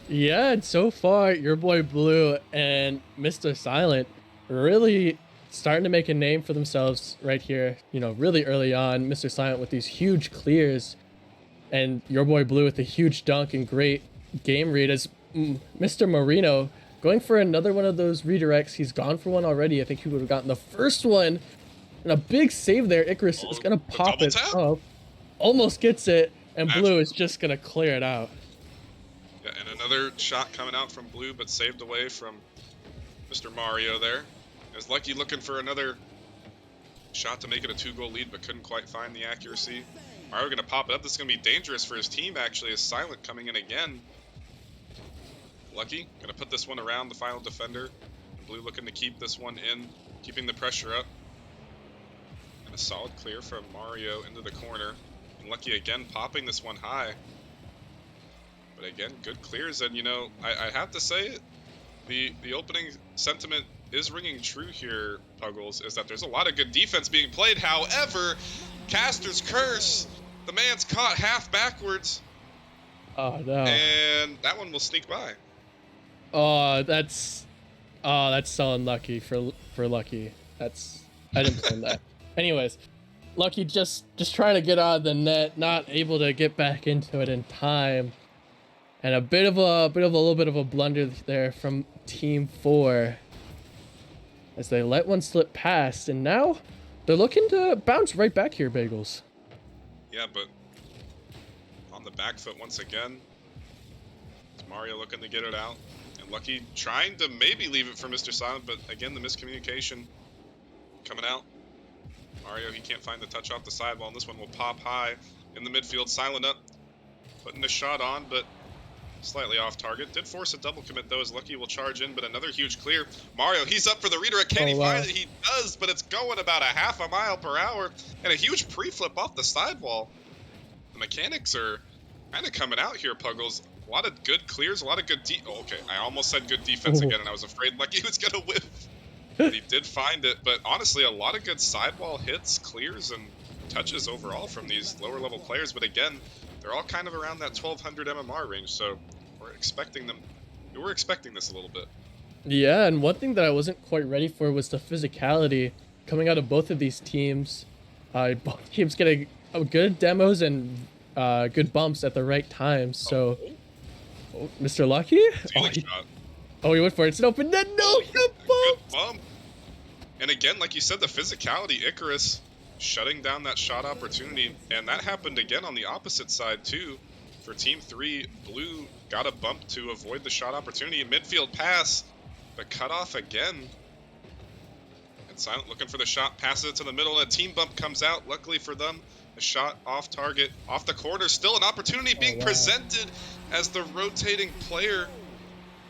Yeah, and so far, your boy Blue and Mr. Silent really starting to make a name for themselves right here. You know, really early on, Mr. Silent with these huge clears, and your boy Blue with a huge dunk and great game read as Mr. Marino going for another one of those redirects. He's gone for one already. I think he would have gotten the first one, and a big save there. Icarus is gonna pop it up, almost gets it, and Blue is just gonna clear it out. Yeah, and another shot coming out from Blue, but saved away from Mr. Mario there. Is Lucky looking for another shot to make it a 2-goal lead, but couldn't quite find the accuracy. Mario gonna pop it up. This is gonna be dangerous for his team, actually, as Silent coming in again. Lucky gonna put this one around the final defender. Blue looking to keep this one in, keeping the pressure up. And a solid clear from Mario into the corner. And Lucky again popping this one high. But again, good clears, and you know, I have to say it. The opening sentiment is ringing true here, Puggles, is that there's a lot of good defense being played. However, Caster's curse, the man's caught half backwards. Oh no. And that one will sneak by. Oh, that's so unlucky for Lucky. I didn't plan that. Anyways, Lucky just trying to get out of the net, not able to get back into it in time. And a little bit of a blunder there from Team 4 as they let one slip past, and now they're looking to bounce right back here, Bagels. Yeah, but on the back foot once again. It's Mario looking to get it out, and Lucky trying to maybe leave it for Mr. Silent, but again, the miscommunication coming out. Mario, he can't find the touch off the sidewall, and this one will pop high in the midfield. Silent up, putting the shot on, but slightly off target. Did force a double commit though, as Lucky will charge in, but another huge clear. Mario, he's up for the redirect. Can he find it? He does, but it's going about a half a mile per hour, and a huge pre-flip off the sidewall. The mechanics are kind of coming out here, Puggles. A lot of good clears, a lot of good okay, I almost said good defense again, and I was afraid Lucky was going to whiff. But he did find it, but honestly, a lot of good sidewall hits, clears, and touches overall from these lower level players. But again, they're all kind of around that 1200 MMR range, so we're expecting this a little bit. Yeah, and one thing that I wasn't quite ready for was the physicality coming out of both of these teams. Both teams getting good demos and good bumps at the right time. So, Mr. Lucky? Ceiling shot. He went for it. It's an open net. No, he got Good bumped. bump. And again, like you said, the physicality, Icarus shutting down that shot opportunity. And that happened again on the opposite side, too. For Team 3, Blue got a bump to avoid the shot opportunity. Midfield pass, but cut off again. And Silent looking for the shot, passes it to the middle, and a team bump comes out. Luckily for them, a shot off target, off the corner. Still an opportunity being presented as the rotating player.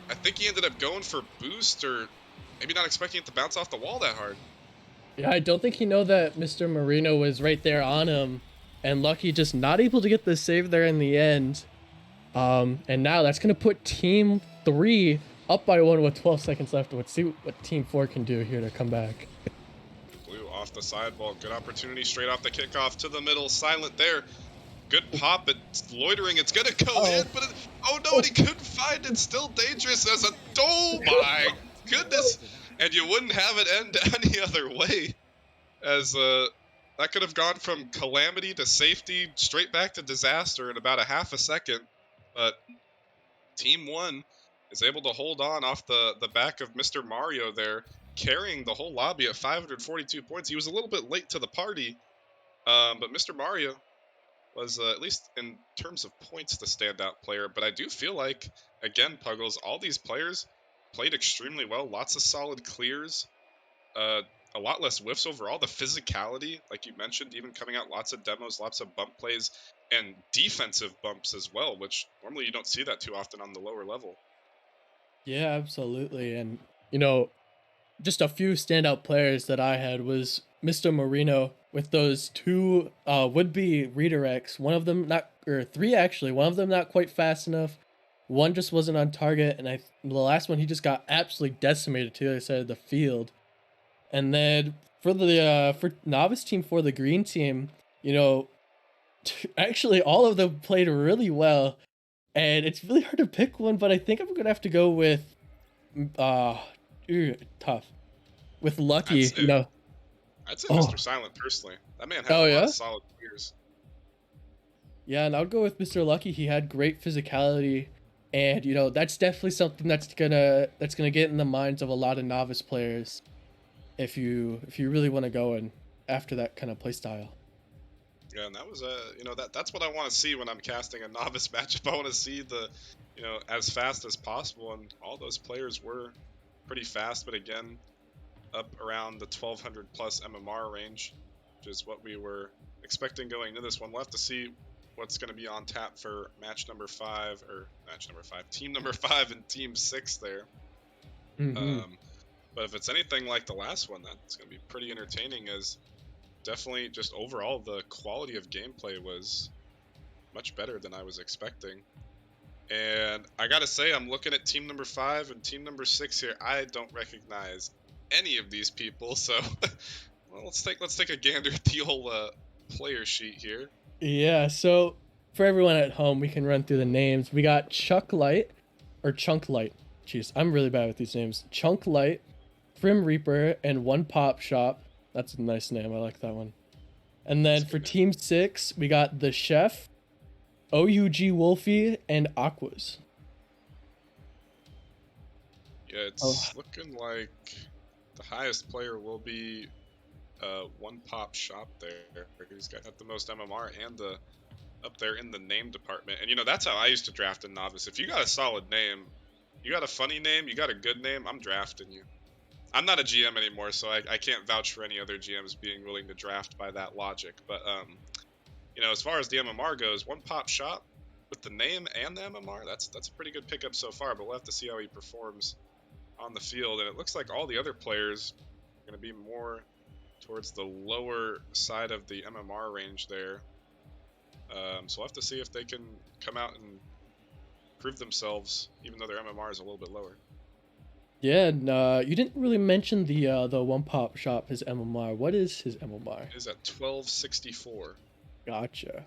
I think he ended up going for boost, or maybe not expecting it to bounce off the wall that hard. Yeah, I don't think he know that Mr. Marino was right there on him, and Lucky just not able to get the save there in the end. And now that's gonna put Team 3 up by 1 with 12 seconds left. Let's see what Team 4 can do here to come back. Blue off the sideball, good opportunity straight off the kickoff to the middle. Silent there. Good pop, but it's loitering. It's gonna go in, but oh no, and he couldn't find it. Still dangerous as a. Oh my goodness! And you wouldn't have it end any other way, as that could have gone from calamity to safety, straight back to disaster in about a half a second. But Team 1 is able to hold on off the back of Mr. Mario there, carrying the whole lobby at 542 points. He was a little bit late to the party, but Mr. Mario was, at least in terms of points, the standout player. But I do feel like, again, Puggles, all these players played extremely well. Lots of solid clears, a lot less whiffs overall. The physicality, like you mentioned, even coming out, lots of demos, lots of bump plays, and defensive bumps as well, which normally you don't see that too often on the lower level. Yeah, absolutely. And, you know, just a few standout players that I had was Mr. Marino with those 2 would-be redirects. One of them not, or 3 actually. One of them not quite fast enough. One just wasn't on target, and the last one he just got absolutely decimated to the other side of the field. And then for the for Novice Team 4, the green team, you know, actually all of them played really well, and it's really hard to pick one, but I think I'm gonna have to go with tough. With Lucky, you know. I'd say Mr. Silent personally. That man had a lot of solid clears. Yeah, and I would go with Mr. Lucky. He had great physicality, and you know that's definitely something that's gonna get in the minds of a lot of novice players, if you really want to go in after that kind of play style. Yeah, and that was that's what I want to see when I'm casting a novice matchup. I want to see the, as fast as possible, and all those players were pretty fast, but again, up around the 1200 plus MMR range, which is what we were expecting going into this one. We'll have to see what's going to be on tap for team number 5 and team 6 there. But if it's anything like the last one, that's going to be pretty entertaining, as definitely just overall the quality of gameplay was much better than I was expecting. And I gotta say, I'm looking at team number 5 and team number 6 here. I don't recognize any of these people, so well, let's take a gander at the whole player sheet here. Yeah, so for everyone at home, we can run through the names. We got Chunk Light. Jeez, I'm really bad with these names. Chunk Light, Prim Reaper, and One Pop Shop. That's a nice name. I like that one. And then for team 6, we got The Chef, OUG Wolfie, and Aquas. Yeah, it's looking like the highest player will be One Pop Shop there. He's got the most MMR and up there in the name department. And that's how I used to draft in Novice. If you got a solid name, you got a funny name, you got a good name, I'm drafting you. I'm not a GM anymore, so I can't vouch for any other GMs being willing to draft by that logic. But as far as the MMR goes, One Pop Shop with the name and the MMR, that's a pretty good pickup so far. But we'll have to see how he performs on the field. And it looks like all the other players are going to be more towards the lower side of the MMR range there. So we'll have to see if they can come out and prove themselves, even though their MMR is a little bit lower. Yeah, and you didn't really mention the One Pop Shop, his MMR. What is his MMR? It is at 1264. Gotcha.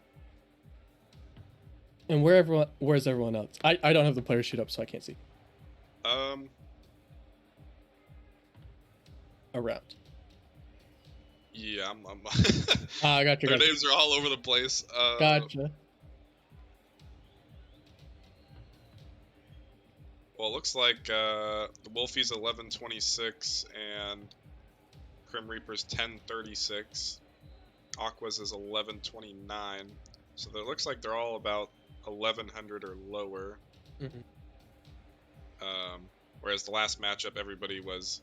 And where's everyone else? I don't have the player sheet up, so I can't see. Around. Yeah, I'm I got you. Their names are all over the place. Gotcha. Well, it looks like the Wolfie's 1126 and Crim Reaper's 1036. Aqua's is 1129. So it looks like they're all about 1100 or lower. Mhm. Whereas the last matchup, everybody was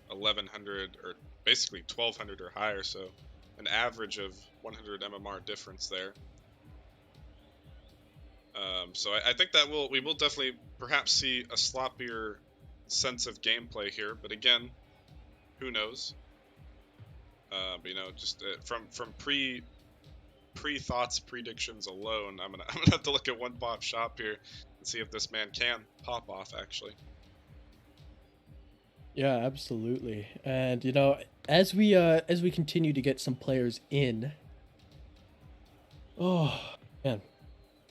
1100 or basically 1200 or higher. So an average of 100 MMR difference there. So I think that we will definitely perhaps see a sloppier sense of gameplay here. But again, who knows? But, you know, just from pre thoughts, predictions alone, I'm gonna have to look at one pop shop here and see if this man can pop off actually. Yeah, absolutely. And you know, as we continue to get some players in, oh man,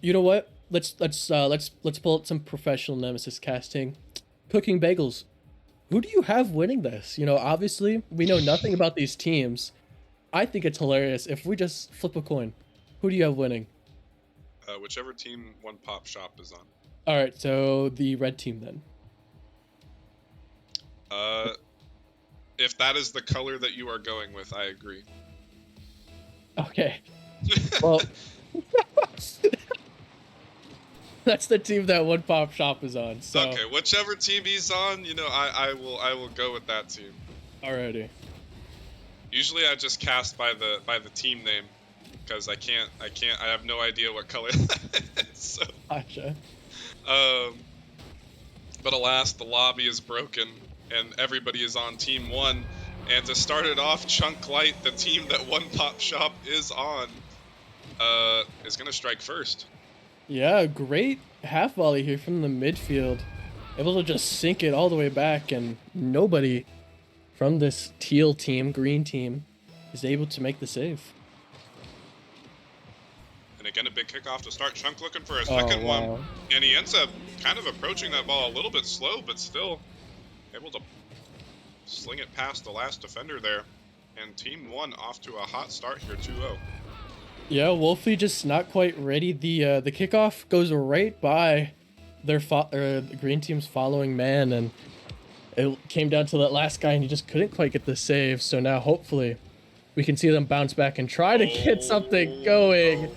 you know what? Let's pull out some professional Nemesis casting. Cooking bagels. Who do you have winning this? You know, obviously we know nothing about these teams. I think it's hilarious if we just flip a coin. Who do you have winning? Whichever team one pop shop is on. All right, so the red team then. If that is the color that you are going with, I agree. Okay. Well, that's the team that one pop shop is on. So Okay, whichever team he's on, you know, I will go with that team. alrighty. Usually I just cast by the team name because I have no idea what color that is. So, Gotcha. but alas, the lobby is broken and everybody is on team 1. And to start it off, Chunk Light, the team that one pop shop is on, is gonna strike first. Yeah, great half volley here from the midfield. Able to just sink it all the way back, and nobody from this teal team, green team, is able to make the save. And again, a big kickoff to start. Chunk looking for a Oh, second wow. one. And he ends up kind of approaching that ball a little bit slow, but still able to sling it past the last defender there. And team 1 off to a hot start here, 2-0. Yeah, Wolfie just not quite ready. The kickoff goes right by their the green team's following man, and it came down to that last guy, and he just couldn't quite get the save. So now hopefully we can see them bounce back and try to get something going.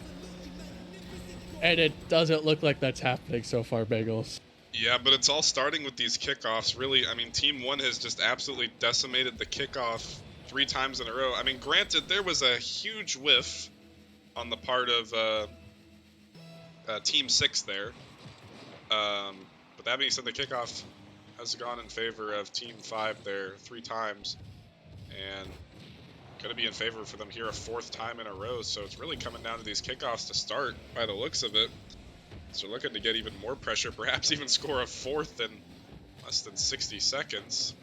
And it doesn't look like that's happening so far, Bagels. Yeah, but it's all starting with these kickoffs. Really, I mean, Team 1 has just absolutely decimated the kickoff 3 times in a row. I mean, granted, there was a huge whiff on the part of Team 6 there. But that being said, the kickoff has gone in favor of Team 5 there 3 times. And going to be in favor for them here a 4th time in a row. So it's really coming down to these kickoffs to start by the looks of it. So looking to get even more pressure, perhaps even score a 4th in less than 60 seconds.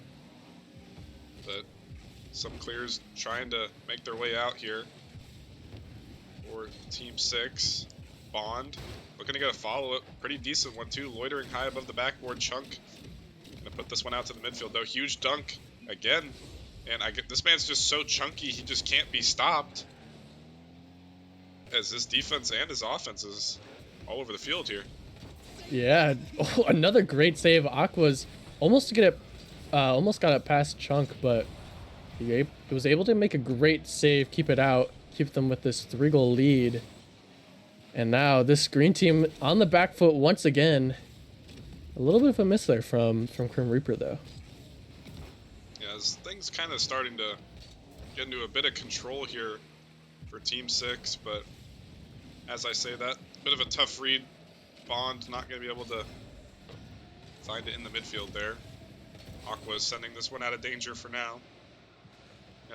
But some clears trying to make their way out here for Team 6. Bond looking to get a follow-up. Pretty decent one, too. Loitering high above the backboard. Chunk gonna put this one out to the midfield, though. Huge dunk again. And this man's just so chunky, he just can't be stopped. As his defense and his offense is all over the field here. Yeah, another great save. Aqua's almost got it past Chunk, but he was able to make a great save, keep it out, keep them with this 3-goal lead. And now this green team on the back foot once again. A little bit of a miss there from Crim Reaper though. Yeah, as things kind of starting to get into a bit of control here for Team 6, but as I say that, bit of a tough read. Bond not going to be able to find it in the midfield there. Aqua is sending this one out of danger for now.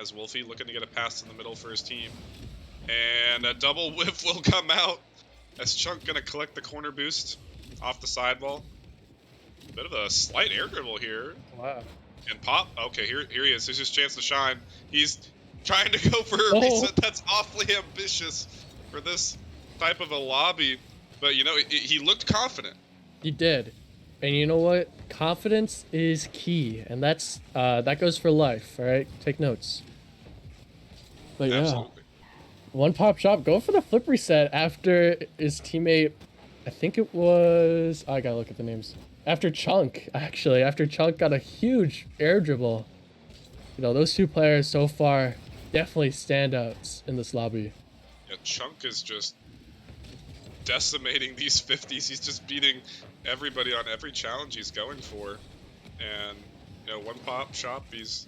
As Wolfie looking to get a pass in the middle for his team. And a double whiff will come out. As Chunk going to collect the corner boost off the sidewall. Bit of a slight air dribble here. Wow. And pop. Okay, here he is. Here's his chance to shine. He's trying to go for a reset. That's awfully ambitious for this type of a lobby. But, you know, he looked confident. He did. And you know what? Confidence is key. And that's that goes for life, all right? Take notes. But yeah. Absolutely. One pop shop going for the flip reset after his teammate, I think it was, I gotta look at the names. After Chunk, actually, after Chunk got a huge air dribble. You know, those two players so far definitely standouts in this lobby. Yeah, Chunk is just decimating these 50s. He's just beating everybody on every challenge he's going for. And, you know, one pop shop, he's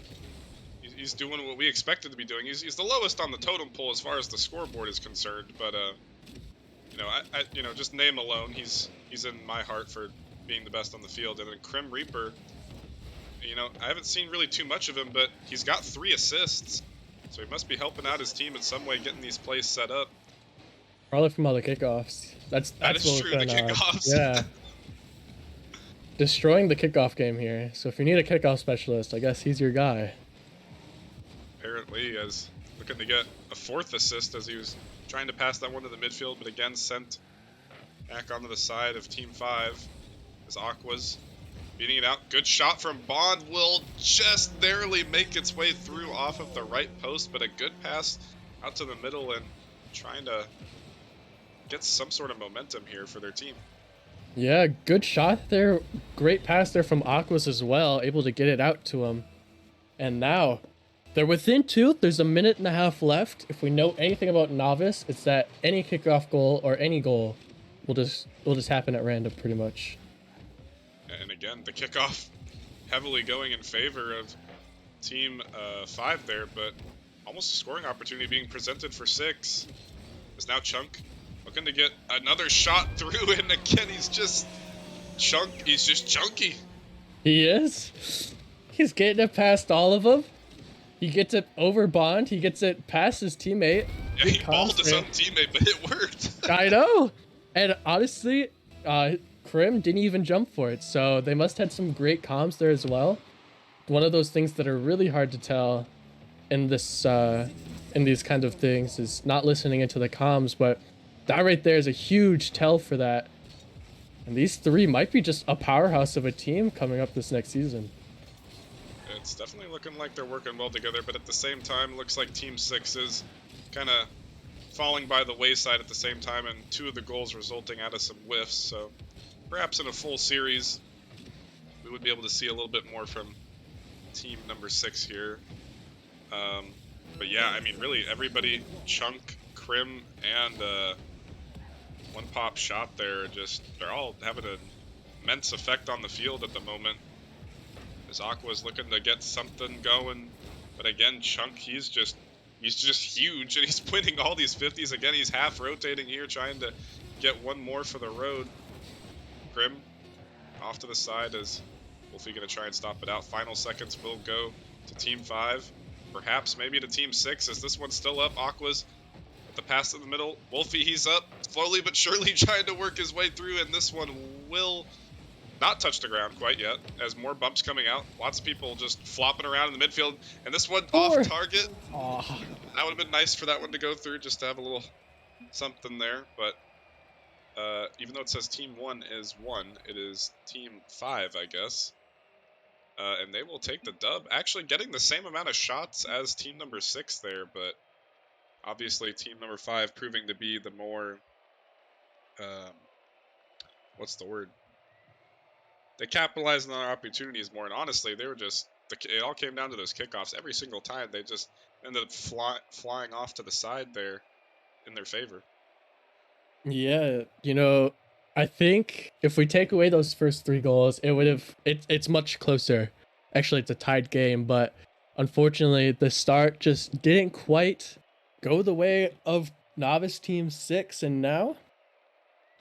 doing what we expected to be doing. He's the lowest on the totem pole as far as the scoreboard is concerned, but you know, I just name alone, he's in my heart for being the best on the field. And then Crim Reaper, you know, I haven't seen really too much of him, but he's got 3 assists, so he must be helping out his team in some way, getting these plays set up. Probably from all the kickoffs. That's That is what true, we're the going on. kickoffs. Yeah. Destroying the kickoff game here. So if you need a kickoff specialist, I guess he's your guy. Apparently, as looking to get a 4th assist as he was trying to pass that one to the midfield, but again sent back onto the side of Team 5 as Aqua's beating it out. Good shot from Bond, will just barely make its way through off of the right post, but a good pass out to the middle and trying to get some sort of momentum here for their team. Yeah, good shot there. Great pass there from Aquas as well, able to get it out to him. And now, they're within 2. There's a minute and a half left. If we know anything about Novice, it's that any kickoff goal or any goal will just happen at random, pretty much. And again, the kickoff heavily going in favor of Team 5 there, but almost a scoring opportunity being presented for 6. Is now Chunk looking to get another shot through, and again, he's just chunky. He is. He's getting it past all of them. He gets it over Bond. He gets it past his teammate. Yeah, he balled his own teammate, but it worked. I know. And honestly, Krim didn't even jump for it, so they must have had some great comms there as well. One of those things that are really hard to tell in this in these kind of things is not listening into the comms, but that right there is a huge tell for that. And these 3 might be just a powerhouse of a team coming up this next season. It's definitely looking like they're working well together, but at the same time, looks like Team 6 is kind of falling by the wayside at the same time, and 2 of the goals resulting out of some whiffs, so perhaps in a full series, we would be able to see a little bit more from team number 6 here. But yeah, I mean, really, everybody, Chunk, Crim, and one pop shot there, they're all having an immense effect on the field at the moment. As Aqua's looking to get something going, but again, Chunk, he's just huge, and he's winning all these 50s. Again, he's half rotating here, trying to get one more for the road. Crim off to the side as Wolfie gonna try and stop it out. Final seconds will go to Team 5, perhaps maybe to Team 6, as this one's still up. Aqua's at the pass in the middle. Wolfie, he's up, slowly but surely trying to work his way through, and this one will not touch the ground quite yet, as more bumps coming out. Lots of people just flopping around in the midfield, and this one off target. Oh. That would have been nice for that one to go through, just to have a little something there, but even though it says Team 1 is 1, it is Team 5, I guess. And they will take the dub, actually getting the same amount of shots as Team number 6 there, but obviously Team number 5 proving to be the more, what's the word? They capitalized on their opportunities more, and honestly, they were just, it all came down to those kickoffs. Every single time, they just ended up flying off to the side there in their favor. Yeah, you know, I think if we take away those first 3 goals, it's much closer. Actually, it's a tied game, but unfortunately, the start just didn't quite go the way of Novice Team 6, and now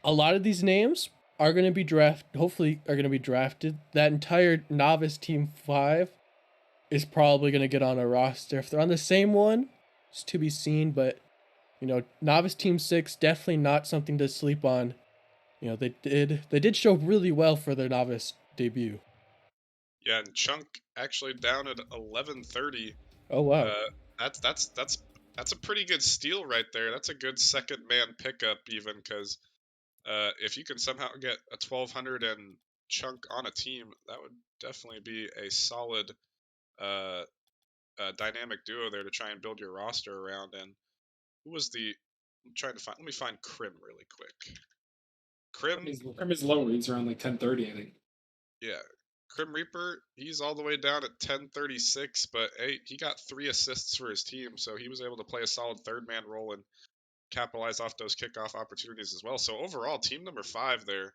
a lot of these names are going to be hopefully are going to be drafted. That entire Novice Team 5 is probably going to get on a roster. If they're on the same one, it's to be seen, but you know, Novice Team 6, definitely not something to sleep on. You know, they did show really well for their Novice debut. Yeah, and Chunk actually down at 11:30. Oh wow. That's a pretty good steal right there. That's a good second man pickup even, because if you can somehow get a 1200 and Chunk on a team, that would definitely be a solid dynamic duo there to try and build your roster around. And who was I'm trying to find, let me find Crim really quick. Crim is lower. He's around like 10:30, I think. Yeah. Crim Reaper, he's all the way down at 1036, but hey, he got 3 assists for his team, so he was able to play a solid third man role and capitalize off those kickoff opportunities as well. So overall, team number 5 there,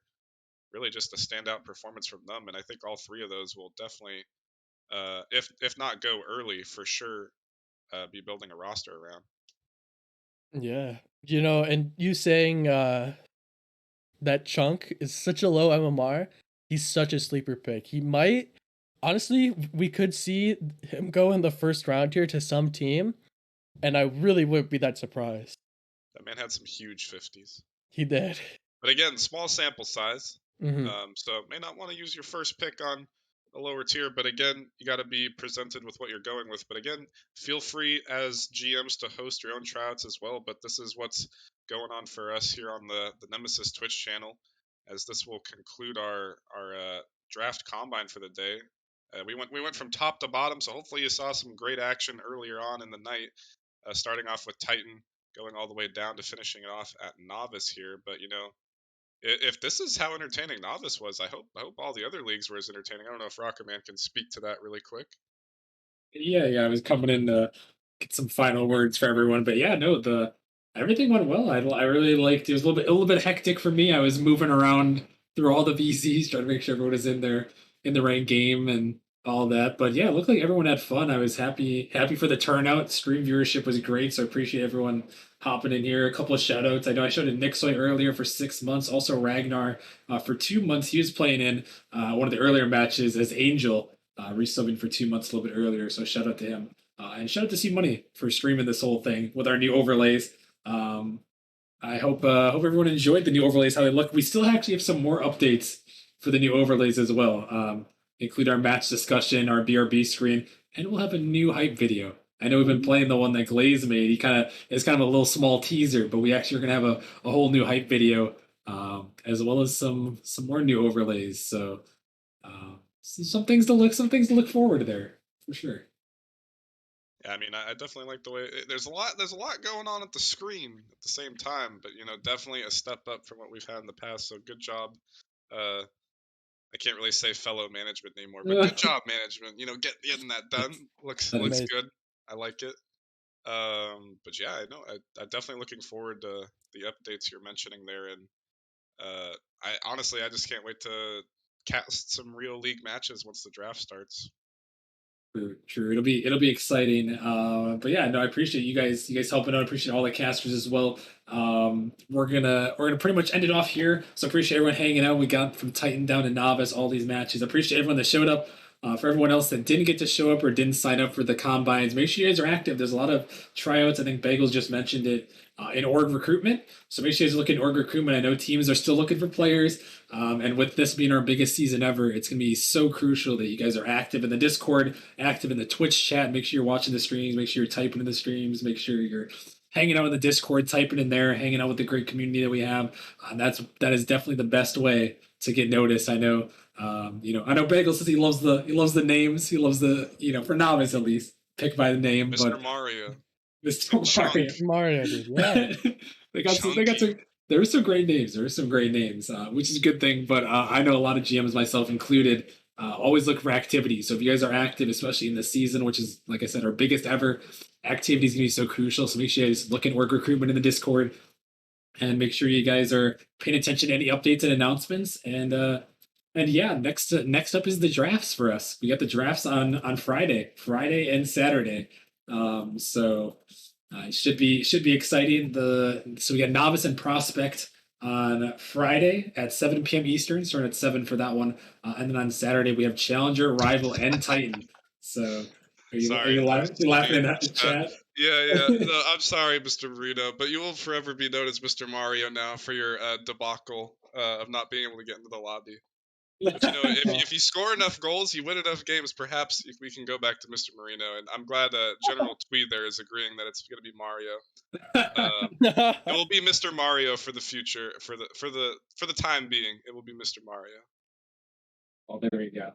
really just a standout performance from them, and I think all 3 of those will definitely, if not go early, for sure, be building a roster around. Yeah. You know, and you saying that Chunk is such a low MMR, he's such a sleeper pick. He might, honestly, we could see him go in the first round here to some team, and I really wouldn't be that surprised. That man had some huge 50s. He did. But again, small sample size. Mhm. So may not want to use your first pick on a lower tier, but again, you got to be presented with what you're going with. But again, feel free as GMs to host your own tryouts as well. But this is what's going on for us here on the Nemesis Twitch channel, as this will conclude our draft combine for the day. We went from top to bottom, so hopefully you saw some great action earlier on in the night, starting off with Titan, going all the way down to finishing it off at Novice here. But you know, if this is how entertaining Novice was, I hope all the other leagues were as entertaining. I don't know if Rockerman can speak to that really quick. Yeah, I was coming in to get some final words for everyone, but yeah, no, the everything went well. I really liked it. Was a little bit hectic for me. I was moving around through all the VCs trying to make sure everyone was in the right game and all that. But yeah, it looked like everyone had fun. I was happy for the turnout. Stream viewership was great, so I appreciate everyone hopping in here. A couple of shout outs. I know I showed it Nixoy earlier for 6 months. Also Ragnar for 2 months. He was playing in one of the earlier matches as Angel, resubbing for 2 months a little bit earlier. So shout out to him. And shout out to C Money for streaming this whole thing with our new overlays. I hope everyone enjoyed the new overlays, how they look. We still actually have some more updates for the new overlays as well. Include our match discussion, our BRB screen, and we'll have a new hype video. I know we've been playing the one that Glaze made. It's kind of a little small teaser, but we actually are gonna have a whole new hype video, as well as some more new overlays. So some things to look forward to there for sure. Yeah, I mean, I definitely like the way there's a lot going on at the screen at the same time, but you know, definitely a step up from what we've had in the past. So good job. I can't really say fellow management anymore, but good job, management. You know, getting that done looks Amazing. good. I like it. But yeah, I know I'm definitely looking forward to the updates you're mentioning there, and I just can't wait to cast some real league matches once the draft starts. True. It'll be exciting. But yeah, no, I appreciate you guys helping out. I appreciate all the casters as well. We're gonna pretty much end it off here. So appreciate everyone hanging out. We got from Titan down to Novice, all these matches. Appreciate everyone that showed up. For everyone else that didn't get to show up or didn't sign up for the combines, make sure you guys are active. There's a lot of tryouts. I think Bagels just mentioned it in org recruitment. So make sure you guys look in org recruitment. I know teams are still looking for players. And with this being our biggest season ever, it's going to be so crucial that you guys are active in the Discord, active in the Twitch chat. Make sure you're watching the streams. Make sure you're typing in the streams. Make sure you're hanging out in the Discord, typing in there, hanging out with the great community that we have. That is definitely the best way to get noticed. I know. I know Bagel says he loves the names. He loves for Novice at least, pick by the name. Mr. But Mario. Mr. Mario. Mario, dude. Yeah. They got some. There are some great names. Which is a good thing. But I know a lot of GMs, myself included, always look for activity. So if you guys are active, especially in this season, which is like I said, our biggest ever, activity is gonna be so crucial. So make sure you guys look at org recruitment in the Discord, and make sure you guys are paying attention to any updates and announcements. And yeah, next up is the drafts for us. We got the drafts on Friday and Saturday. So it should be exciting. So we got Novice and Prospect on Friday at 7 p.m. Eastern, starting at 7 for that one. And then on Saturday we have Challenger, Rival, and Titan. So are you laughing in that chat? Yeah. No, I'm sorry, Mr. Marino, but you will forever be known as Mr. Mario now for your debacle of not being able to get into the lobby. But you know, if you score enough goals, you win enough games, perhaps we can go back to Mr. Marino. And I'm glad General Tweed there is agreeing that it's going to be Mario. It will be Mr. Mario for the future, for the time being. It will be Mr. Mario. Oh, there we go.